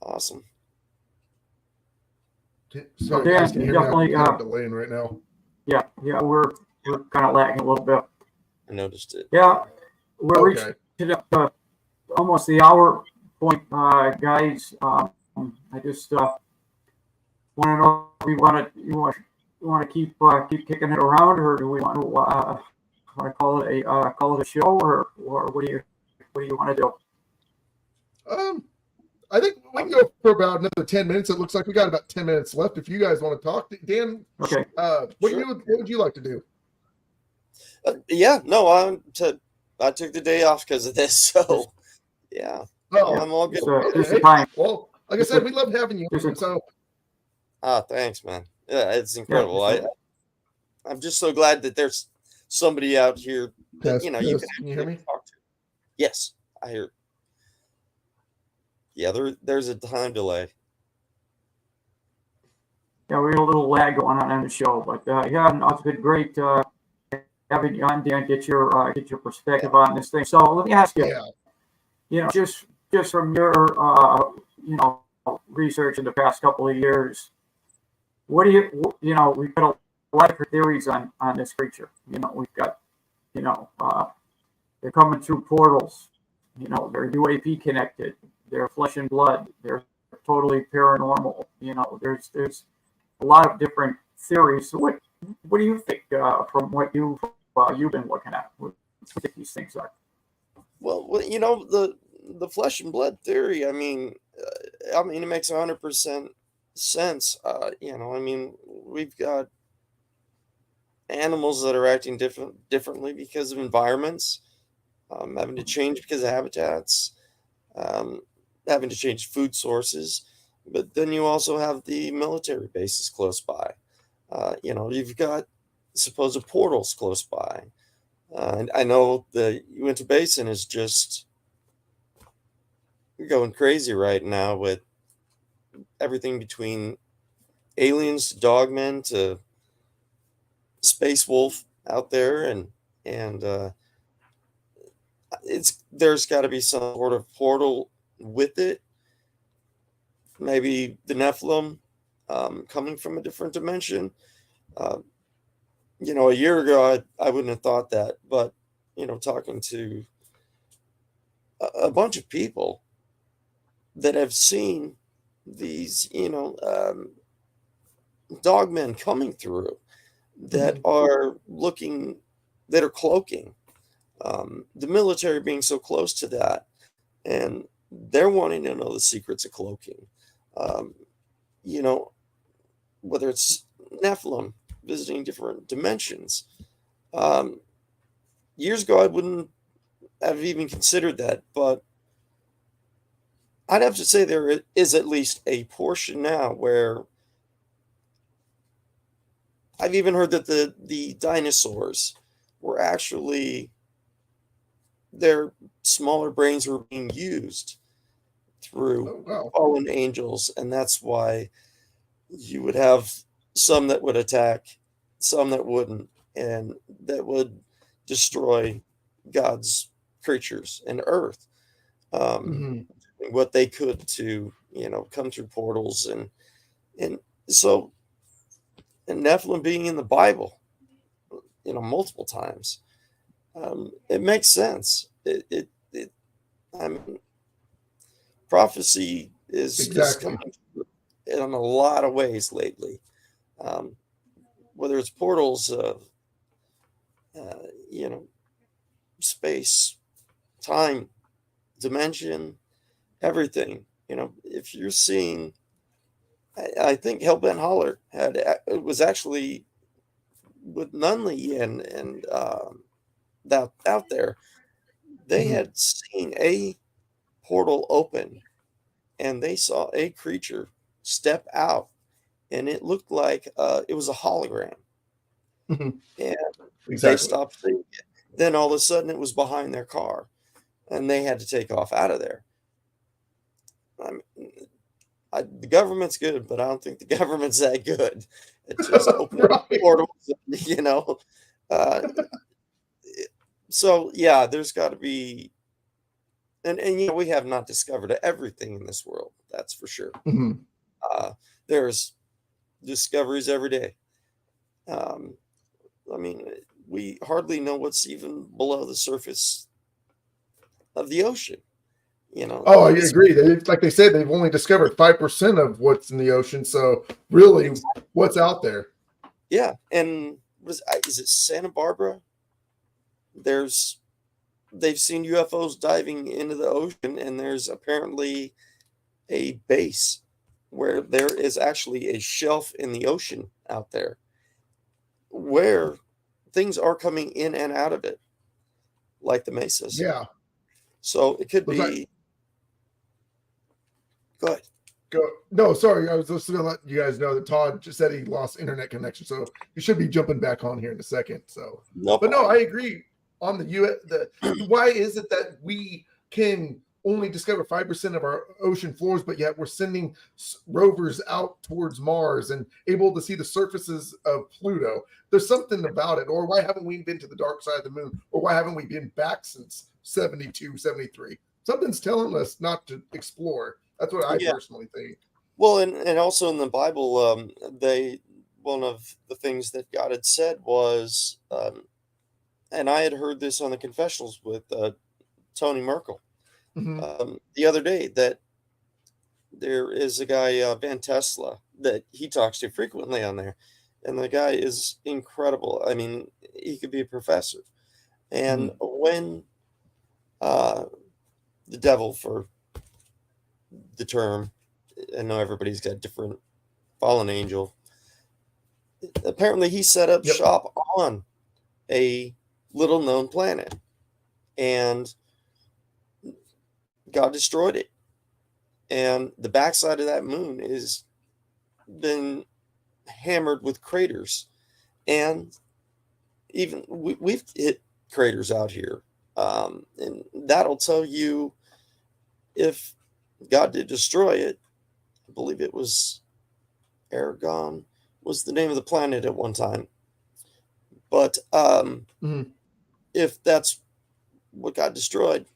Awesome. Sorry, guys, can you hear me? I'm delaying right now. Yeah, we're kind of lagging a little bit. I noticed it. Yeah, we're Okay. reaching up to almost the hour point, guys. I just want to know if you want to keep kicking it around, or do we want to call it a show, or what do you want to do? I think we can go for about another 10 minutes. It looks like we got about 10 minutes left. If you guys want to talk, Dan, Okay. what would you like to do? Yeah, no, I took the day off because of this. So, yeah, Oh, I'm all good. Just the time. Well, like I said, we love having you. So, Thanks, man. Yeah, it's incredible. I'm just so glad that there's somebody out here that, you can you hear me? talk to. Yes, I hear. Yeah, there's a time delay. Yeah, we had a little lag going on in the show, but yeah, no, it's been great having you on, Dan. Get your perspective on this thing. So let me ask you, just from your research in the past couple of years, what do we've got a lot of theories on this creature. We've got they're coming through portals. They're UAP connected. They're flesh and blood. They're totally paranormal. There's a lot of different theories. So what do you think from what you've been looking at? What do you think these things are? Well, the flesh and blood theory. I mean, it makes 100% sense. We've got animals that are acting differently because of environments, having to change because of habitats, having to change food sources. But then you also have the military bases close by. You've got supposed portals close by. And I know the Uinta Basin is just going crazy right now with everything between aliens to dogmen to space wolf out there, and there's got to be some sort of portal with it. Maybe the Nephilim coming from a different dimension. A year ago, I wouldn't have thought that, but talking to a bunch of people that have seen these, dogmen coming through that are cloaking, the military being so close to that, and they're wanting to know the secrets of cloaking. Whether it's Nephilim visiting different dimensions. Years ago, I wouldn't have even considered that, but I'd have to say there is at least a portion now where I've even heard that the dinosaurs were actually, their smaller brains were being used through fallen angels, and that's why you would have some that would attack, some that wouldn't, and that would destroy God's creatures and earth. What they could to come through portals, and so, and Nephilim being in the Bible multiple times, it makes sense. Prophecy is coming in a lot of ways lately, whether it's portals, space, time, dimension, everything. If you're seeing, I think Hellbent Holler was actually with Nunley and that out there, they had seen a portal open, and they saw a creature step out, and it looked like it was a hologram. And they stopped seeing it. Then all of a sudden it was behind their car, and they had to take off out of there. The government's good, but I don't think the government's that good. It's just opening portals, so yeah, there's got to be, and we have not discovered everything in this world. That's for sure. There's discoveries every day. we hardly know what's even below the surface of the ocean. Oh, I agree. Like they said, they've only discovered 5% of what's in the ocean. So really, what's out there? Yeah, and is it Santa Barbara? They've seen UFOs diving into the ocean, and there's apparently a base where there is actually a shelf in the ocean out there where things are coming in and out of it, like the mesas. Yeah. So it could be. Go ahead. No, sorry. I was just going to let you guys know that Todd just said he lost internet connection, so he should be jumping back on here in a second. So, no, but no, I agree on the why is it that we can only discover 5% of our ocean floors, but yet we're sending rovers out towards Mars and able to see the surfaces of Pluto? There's something about it. Or why haven't we been to the dark side of the moon? Or why haven't we been back since 72, 73? Something's telling us not to explore. That's what I personally think. Well, and also in the Bible, one of the things that God had said was, and I had heard this on the confessionals with Tony Merkel the other day, that there is a guy, Van Tesla, that he talks to frequently on there. And the guy is incredible. I mean, he could be a professor. And when the devil, for the term, I know everybody's got different fallen angel, apparently he set up shop on a little known planet, and God destroyed it. And the backside of that moon is been hammered with craters, and even we've hit craters out here, and that'll tell you if God did destroy it. I believe it was Aragon was the name of the planet at one time. But if that's what got destroyed,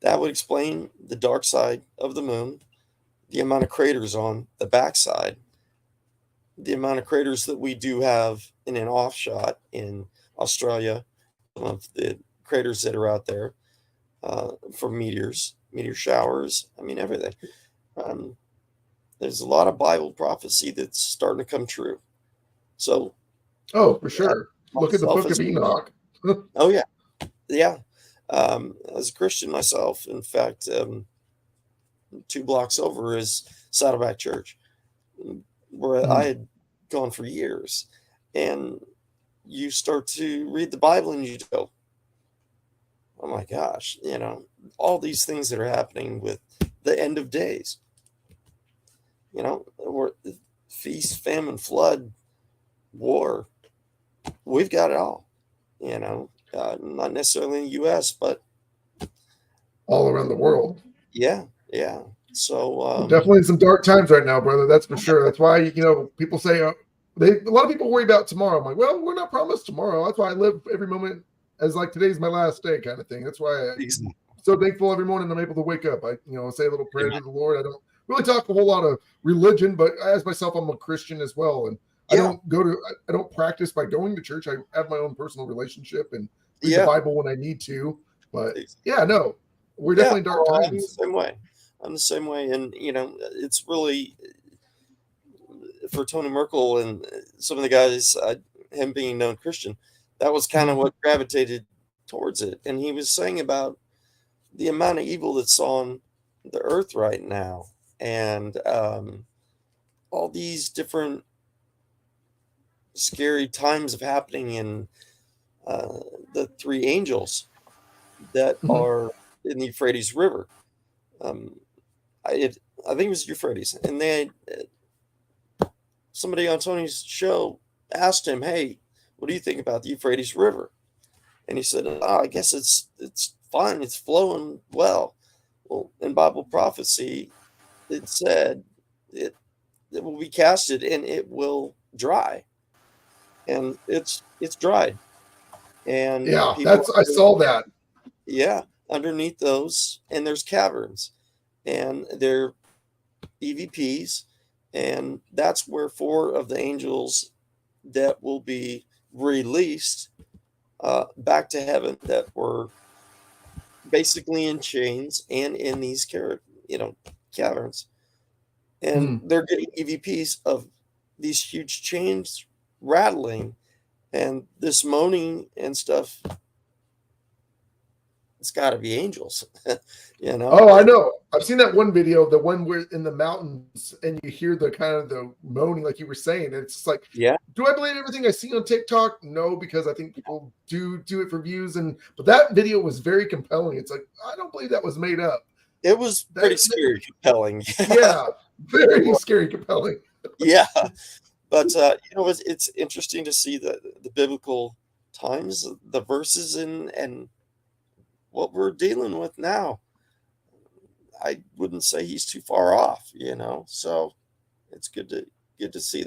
that would explain the dark side of the moon, the amount of craters on the backside, the amount of craters that we do have in an offshot in Australia, some of the craters that are out there from meteor showers. I mean, everything. There's a lot of Bible prophecy that's starting to come true. So, for sure. Look at the Book of Enoch. Oh yeah, yeah. As a Christian myself, in fact, 2 blocks over is Saddleback Church, where I had gone for years. And you start to read the Bible and you go, oh my gosh, all these things that are happening with the end of days, or feast, famine, flood, war. We've got it all, not necessarily in the U.S., but all around the world. Yeah. So definitely some dark times right now, brother. That's for sure. That's why people say a lot of people worry about tomorrow. I'm like, well, we're not promised tomorrow. That's why I live every moment as like today's my last day, kind of thing. That's why I'm so thankful every morning I'm able to wake up. I say a little prayer to the Lord. I don't really talk a whole lot of religion, but as myself, I'm a Christian as well, and I don't practice by going to church. I have my own personal relationship and read the Bible when I need to. But we're definitely in dark times. I'm the same way. And, it's really for Tony Merkel and some of the guys, him being known Christian, that was kind of what gravitated towards it. And he was saying about the amount of evil that's on the earth right now, and all these different scary times of happening in the 3 angels that are in the Euphrates River. I think it was Euphrates, and somebody on Tony's show asked him, "Hey, what do you think about the Euphrates River?" And he said, "I guess it's fine. It's flowing well." Well, in Bible prophecy, it said it will be casted and it will dry, and it's dried. And I saw that. Yeah, underneath those, and there's caverns, and they're EVPs, and that's where 4 of the angels that will be released back to heaven that were basically in chains and in these caverns, and they're getting EVPs of these huge chains rattling and this moaning and stuff. It's got to be angels. Oh, I know. I've seen that one video, the one where in the mountains, and you hear the kind of the moaning, like you were saying. It's just like, Yeah. Do I believe everything I see on TikTok? No, because I think people do it for views, but that video was very compelling. It's like, I don't believe that was made up. It was pretty scary, compelling. Yeah, very scary, compelling. Yeah, but it's interesting to see the biblical times, the verses, and what we're dealing with now. I wouldn't say he's too far off, So it's good to see.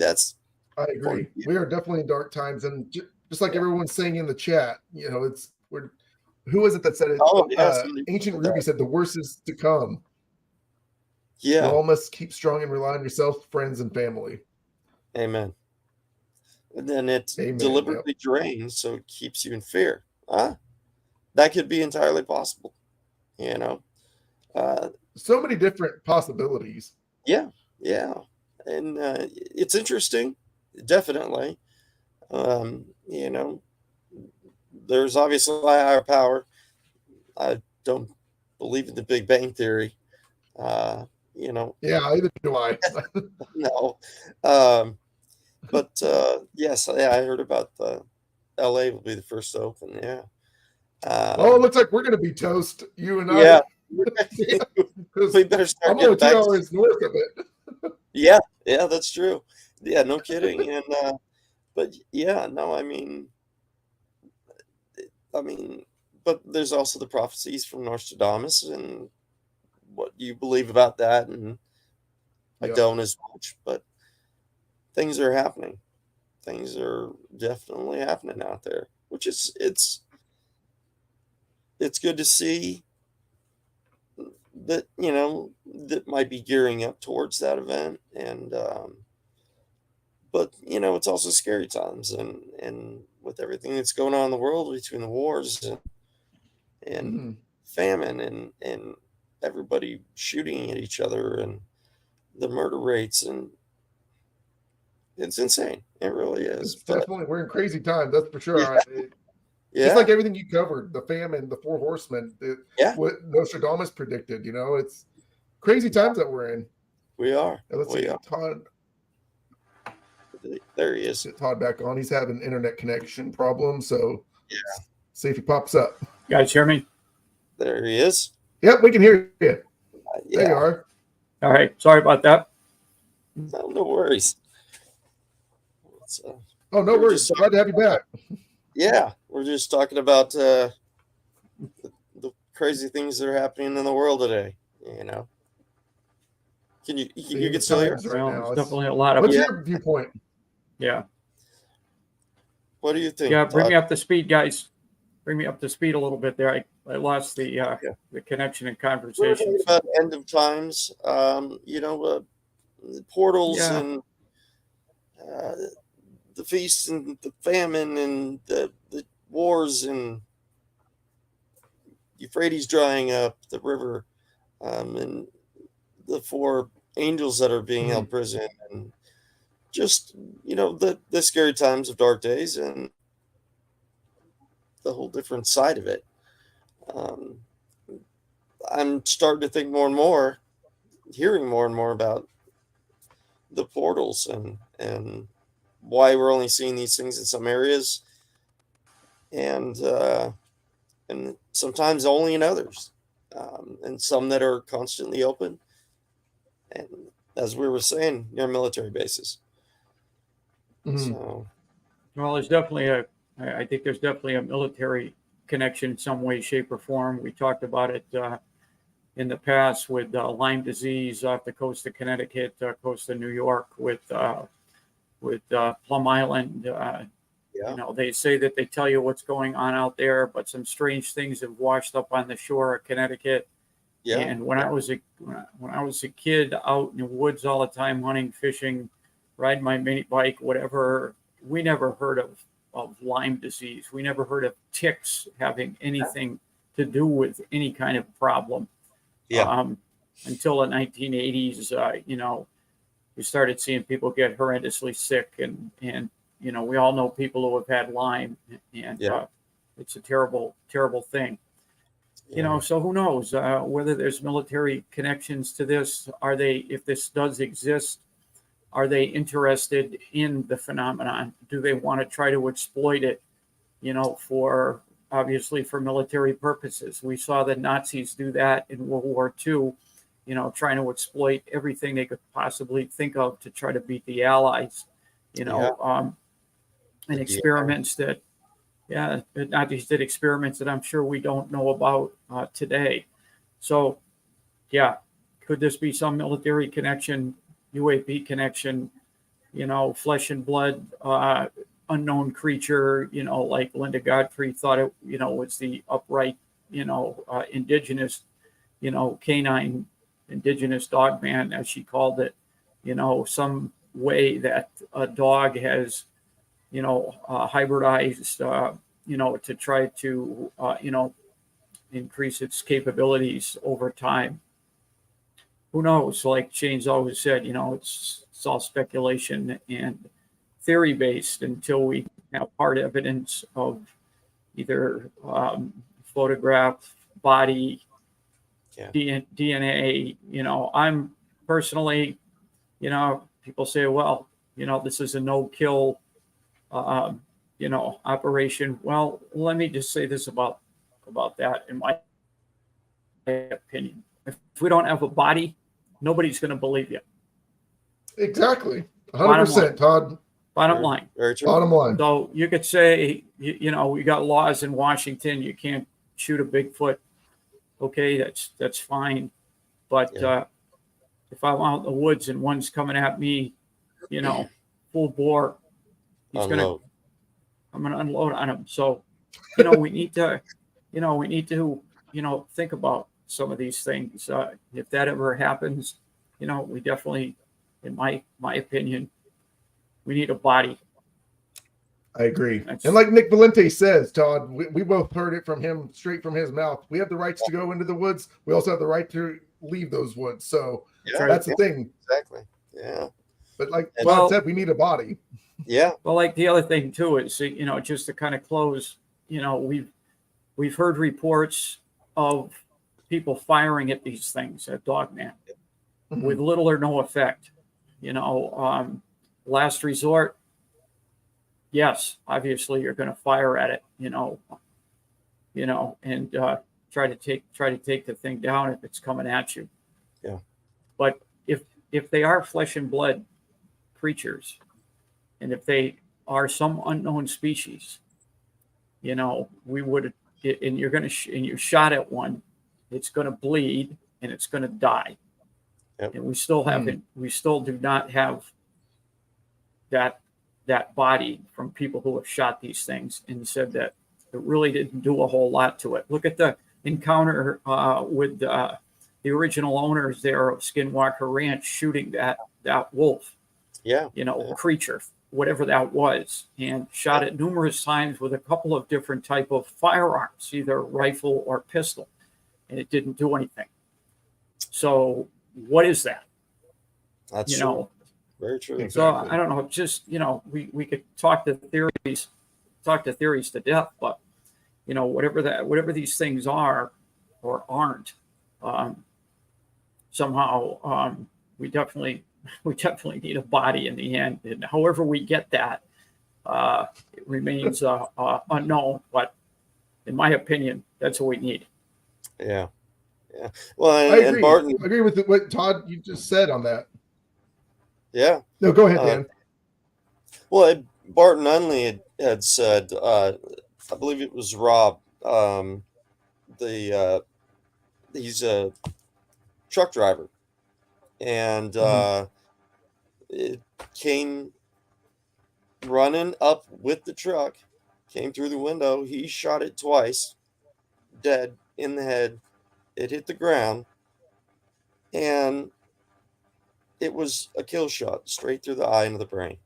I agree. We are definitely in dark times, and just like everyone's saying in the chat, who was it that said it? Oh, yes. Ancient Ruby said the worst is to come. Yeah. You all must keep strong and rely on yourself, friends, and family. Amen. And then it deliberately drains, so it keeps you in fear. That could be entirely possible. So many different possibilities. Yeah. And it's interesting, definitely. There's obviously a higher power. I don't believe in the Big Bang Theory. Yeah, either do I. No. But yes, I heard about the LA will be the first to open. Yeah. It looks like we're going to be toast, you and I. Yeah. We better start. I'm only 2 hours north of it. Yeah, that's true. Yeah, no kidding. And but yeah, no, I mean, but there's also the prophecies from Nostradamus, and what you believe about that, and I don't as much, but things are happening. Things are definitely happening out there, which is it's good to see that that might be gearing up towards that event, and but it's also scary times, and with everything that's going on in the world between the wars and famine and everybody shooting at each other and the murder rates, and it's insane. It really is. Definitely, we're in crazy times. That's for sure. Yeah. Just like everything you covered, the famine, the four horsemen, what Nostradamus predicted. It's crazy times that we're in. We are. Let's see, Todd. There he is. Get Todd back on. He's having internet connection problems, so see if he pops up. You guys hear me? There he is. Yep, we can hear you. There you are. All right. Sorry about that. No worries. No worries. Glad to have you back. Yeah, we're just talking about the crazy things that are happening in the world today. Can you get still here? There's definitely a lot of. What's your viewpoint? Yeah. What do you think? Yeah, bring me up to speed, guys. Bring me up to speed a little bit there. I lost the connection and conversation. About end of times, portals and the feasts and the famine and the wars and Euphrates drying up, the river, and the 4 angels that are being held prison, and just the scary times of dark days and the whole different side of it. I'm starting to think more and more, hearing more and more about the portals and why we're only seeing these things in some areas, and sometimes only in others, and some that are constantly open, and as we were saying, near military bases. So, well, there's definitely I think there's definitely a military connection in some way, shape, or form. We talked about it in the past with Lyme disease off the coast of Connecticut, coast of New York, with Plum Island. They say that they tell you what's going on out there, but some strange things have washed up on the shore of Connecticut. Yeah. And when I was a kid out in the woods all the time, hunting, fishing, riding my mini bike, whatever, we never heard of of Lyme disease. We never heard of ticks having anything to do with any kind of problem. Until the 1980s, we started seeing people get horrendously sick, and we all know people who have had Lyme, and it's a terrible, terrible thing. So who knows whether there's military connections to this? If this does exist, are they interested in the phenomenon? Do they want to try to exploit it, obviously for military purposes? We saw the Nazis do that in World War II, trying to exploit everything they could possibly think of to try to beat the Allies, and experiments that, Nazis did experiments that I'm sure we don't know about today. So, could this be some military connection, UAP connection, flesh and blood, unknown creature, like Linda Godfrey thought it, was the upright, indigenous, canine, indigenous dogman, as she called it, some way that a dog has, hybridized, to try to, increase its capabilities over time. Who knows? Like Shane's always said, it's all speculation and theory based until we have hard evidence of either photograph, body, DNA. I'm personally, people say, well, this is a no-kill, operation. Well, let me just say this about that, in my opinion. If we don't have a body, nobody's going to believe you. Exactly. 100%, Todd. Bottom line. Very true. Bottom line. So you could say, we got laws in Washington. You can't shoot a Bigfoot. Okay, that's fine. But if I'm out in the woods and one's coming at me, full bore, I'm going to unload on him. So, we need to, think about some of these things. If that ever happens, we definitely, in my opinion, we need a body. I agree. And like Nick Valente says, Todd, we both heard it from him, straight from his mouth. We have the rights to go into the woods. We also have the right to leave those woods. So that's the thing. Exactly. Yeah. But like Todd said, we need a body. Yeah. Well, like the other thing too is, just to kind of close, we've heard reports of people firing at these things at Dogman with little or no effect. Last resort, yes, obviously you're going to fire at it, and try to take the thing down if it's coming at you. Yeah. But if they are flesh and blood creatures, and if they are some unknown species, we would, and you're going to, and you shot at one, it's going to bleed and it's going to die. Yep. And we still haven't, we still do not have that body from people who have shot these things and said that it really didn't do a whole lot to it. Look at the encounter with the original owners there of Skinwalker Ranch shooting that wolf, creature, whatever that was, and shot it numerous times with a couple of different type of firearms, either rifle or pistol, and it didn't do anything. So what is that? That's true. Very true. Exactly. So I don't know, just, we could talk to theories to death, but whatever these things are or aren't, somehow we definitely need a body in the end. And however we get that, it remains unknown, but in my opinion, that's what we need. Yeah. Yeah. Well, I agree. And Barton, I agree with what Todd you just said on that. Yeah. No, go ahead, Dan. Well, Barton Unley had said, I believe it was Rob, he's a truck driver, and it came running up with the truck, came through the window. He shot it twice, dead in the head. It hit the ground, and it was a kill shot straight through the eye into the brain.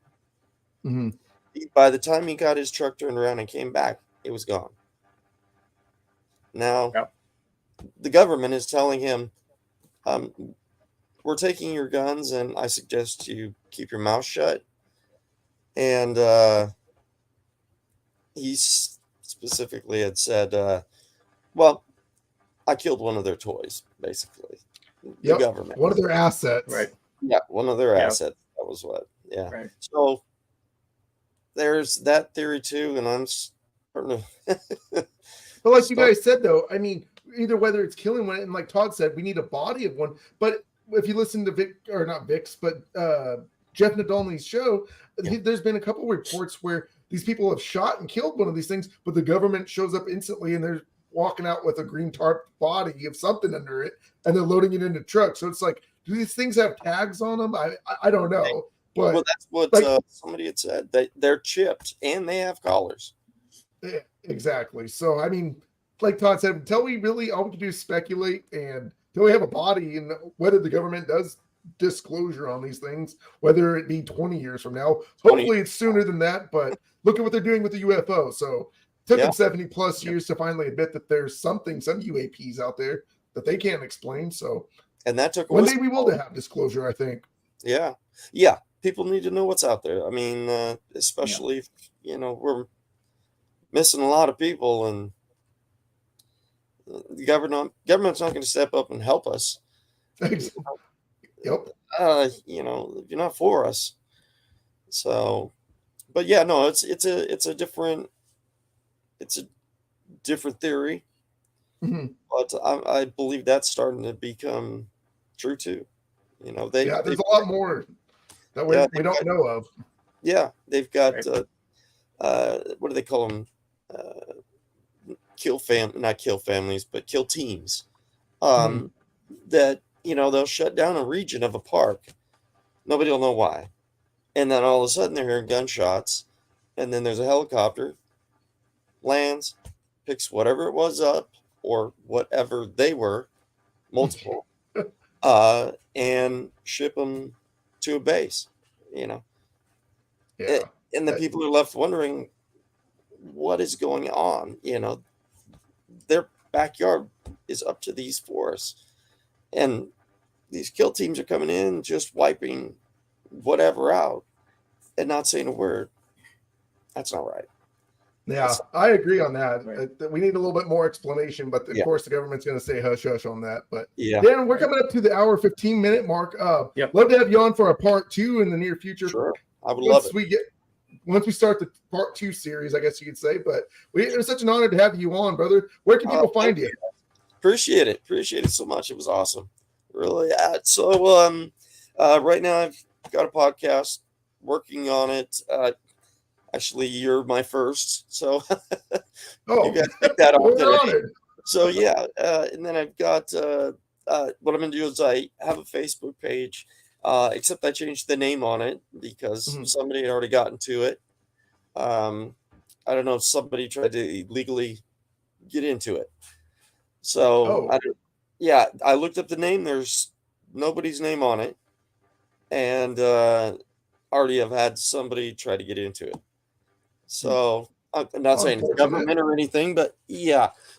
Mm-hmm. By the time he got his truck turned around and came back, it was gone. Now, the government is telling him, we're taking your guns, and I suggest you keep your mouth shut. And he specifically had said, well, I killed one of their toys, basically. The government. One of their assets. Right. Yeah, one of their assets. That was what. Yeah. Right. So there's that theory too, and I'm starting to. But like you guys said, though, I mean, either whether it's killing one, and like Todd said, we need a body of one. But if you listen to Jeff Nadolny's show, there's been a couple reports where these people have shot and killed one of these things, but the government shows up instantly and they're walking out with a green tarp body of something under it, and they're loading it into trucks. So it's like, do these things have tags on them? I don't know. But well, that's what somebody had said. They're chipped and they have collars. Exactly. So, I mean, like Todd said, until we really, all we can do is speculate, and until we have a body, and whether the government does disclosure on these things, whether it be 20 years from now, hopefully it's sooner than that, but look at what they're doing with the UFO. So it took them 70 plus years to finally admit that there's some UAPs out there that they can't explain. So, and that took one day we will have disclosure, I think. Yeah. People need to know what's out there. I mean, especially if, we're missing a lot of people, and the government's not going to step up and help us. Yep. If you're not for us. So, but yeah, no, it's a different theory. Mm-hmm. But I believe that's starting to become true too. There's a lot more that we don't know of. Yeah, they've got what do they call them? Not kill families, but kill teams. That they'll shut down a region of a park. Nobody will know why, and then all of a sudden they're hearing gunshots, and then there's a helicopter lands, picks whatever it was up or whatever they were, multiple, and ship them to a base. And the people are left wondering what is going on. Their backyard is up to these forests, and these kill teams are coming in just wiping whatever out and not saying a word. That's not right. Yeah, I agree on that. Right. We need a little bit more explanation, but of course the government's going to say hush hush on that. But Dan, we're coming up to the hour 15-minute mark. Love to have you on for a part 2 in the near future. Sure, I would love it. Once we start the part 2 series, I guess you could say. But it was such an honor to have you on, brother. Where can people find you? Appreciate it so much. It was awesome, really. So right now I've got a podcast, working on it. Actually, you're my first, so you guys picked that off today. So and then I've got what I'm going to do is I have a Facebook page, except I changed the name on it because somebody had already gotten to it. I don't know if somebody tried to illegally get into it. So I looked up the name. There's nobody's name on it, and already have had somebody try to get into it. So I'm not saying it's government or anything, but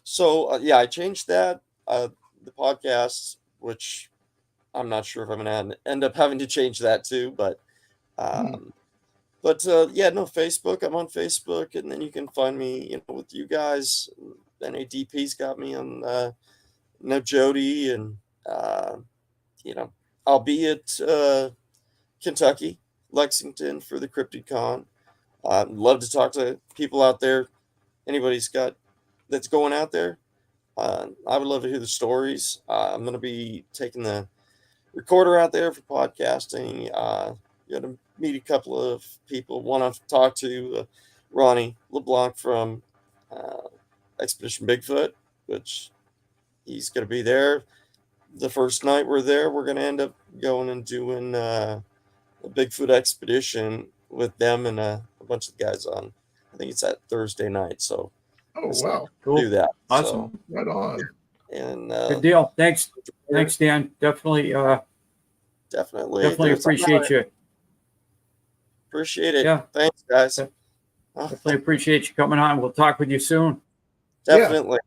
So I changed that. The podcast, which I'm not sure if I'm going to end up having to change that too, but Facebook. I'm on Facebook, and then you can find me, with you guys. NADP's got me on. Jody, and I'll be at Kentucky, Lexington for the CryptidCon. I'd love to talk to people out there. Anybody's got that's going out there. I would love to hear the stories. I'm going to be taking the recorder out there for podcasting. Going to meet a couple of people. Want to talk to Ronnie LeBlanc from Expedition Bigfoot, which he's going to be there. The first night we're there, we're going to end up going and doing a Bigfoot expedition with them and a bunch of guys on. I think it's that Thursday night. So, wow, cool. Do that. Awesome, so, right on. And good deal. Thanks, Dan. Definitely appreciate you. Appreciate it. Yeah. Thanks, guys. Definitely appreciate you coming on. We'll talk with you soon. Definitely.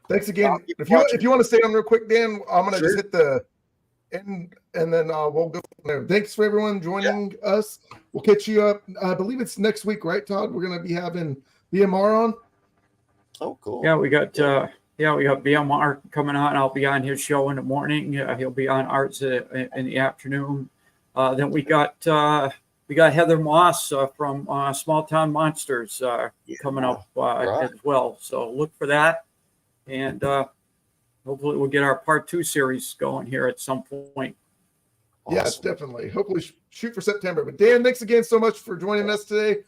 Thanks again. I'll keep If you watching. want to stay on real quick, Dan, I'm gonna Sure. just hit the end, and then we'll go from there. Thanks for everyone joining us. We'll catch you up. I believe it's next week, right, Todd? We're gonna be having BMR on. Oh, cool. Yeah, we got BMR coming on. I'll be on his show in the morning. He'll be on Arts in the afternoon. Then we got Heather Moss from Small Town Monsters coming up Right. as well. So look for that, and hopefully we'll get our part 2 series going here at some point. Yes, Awesome. definitely. Hopefully shoot for September. But Dan, thanks again so much for joining us today.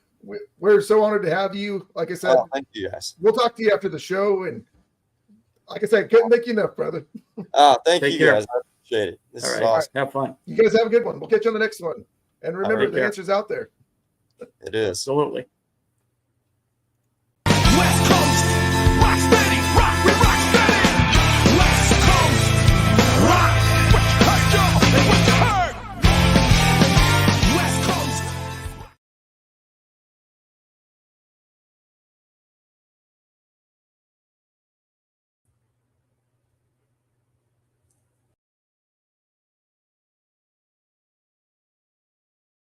We're so honored to have you. Like I said, Oh, thank you guys. we'll talk to you after the show. And like I said, couldn't thank you enough, brother. Thank Take you care. guys. I appreciate it. This All is right, awesome. have fun. You guys have a good one. We'll catch you on the next one. And remember, Take the care. answer's out there. It is. Absolutely.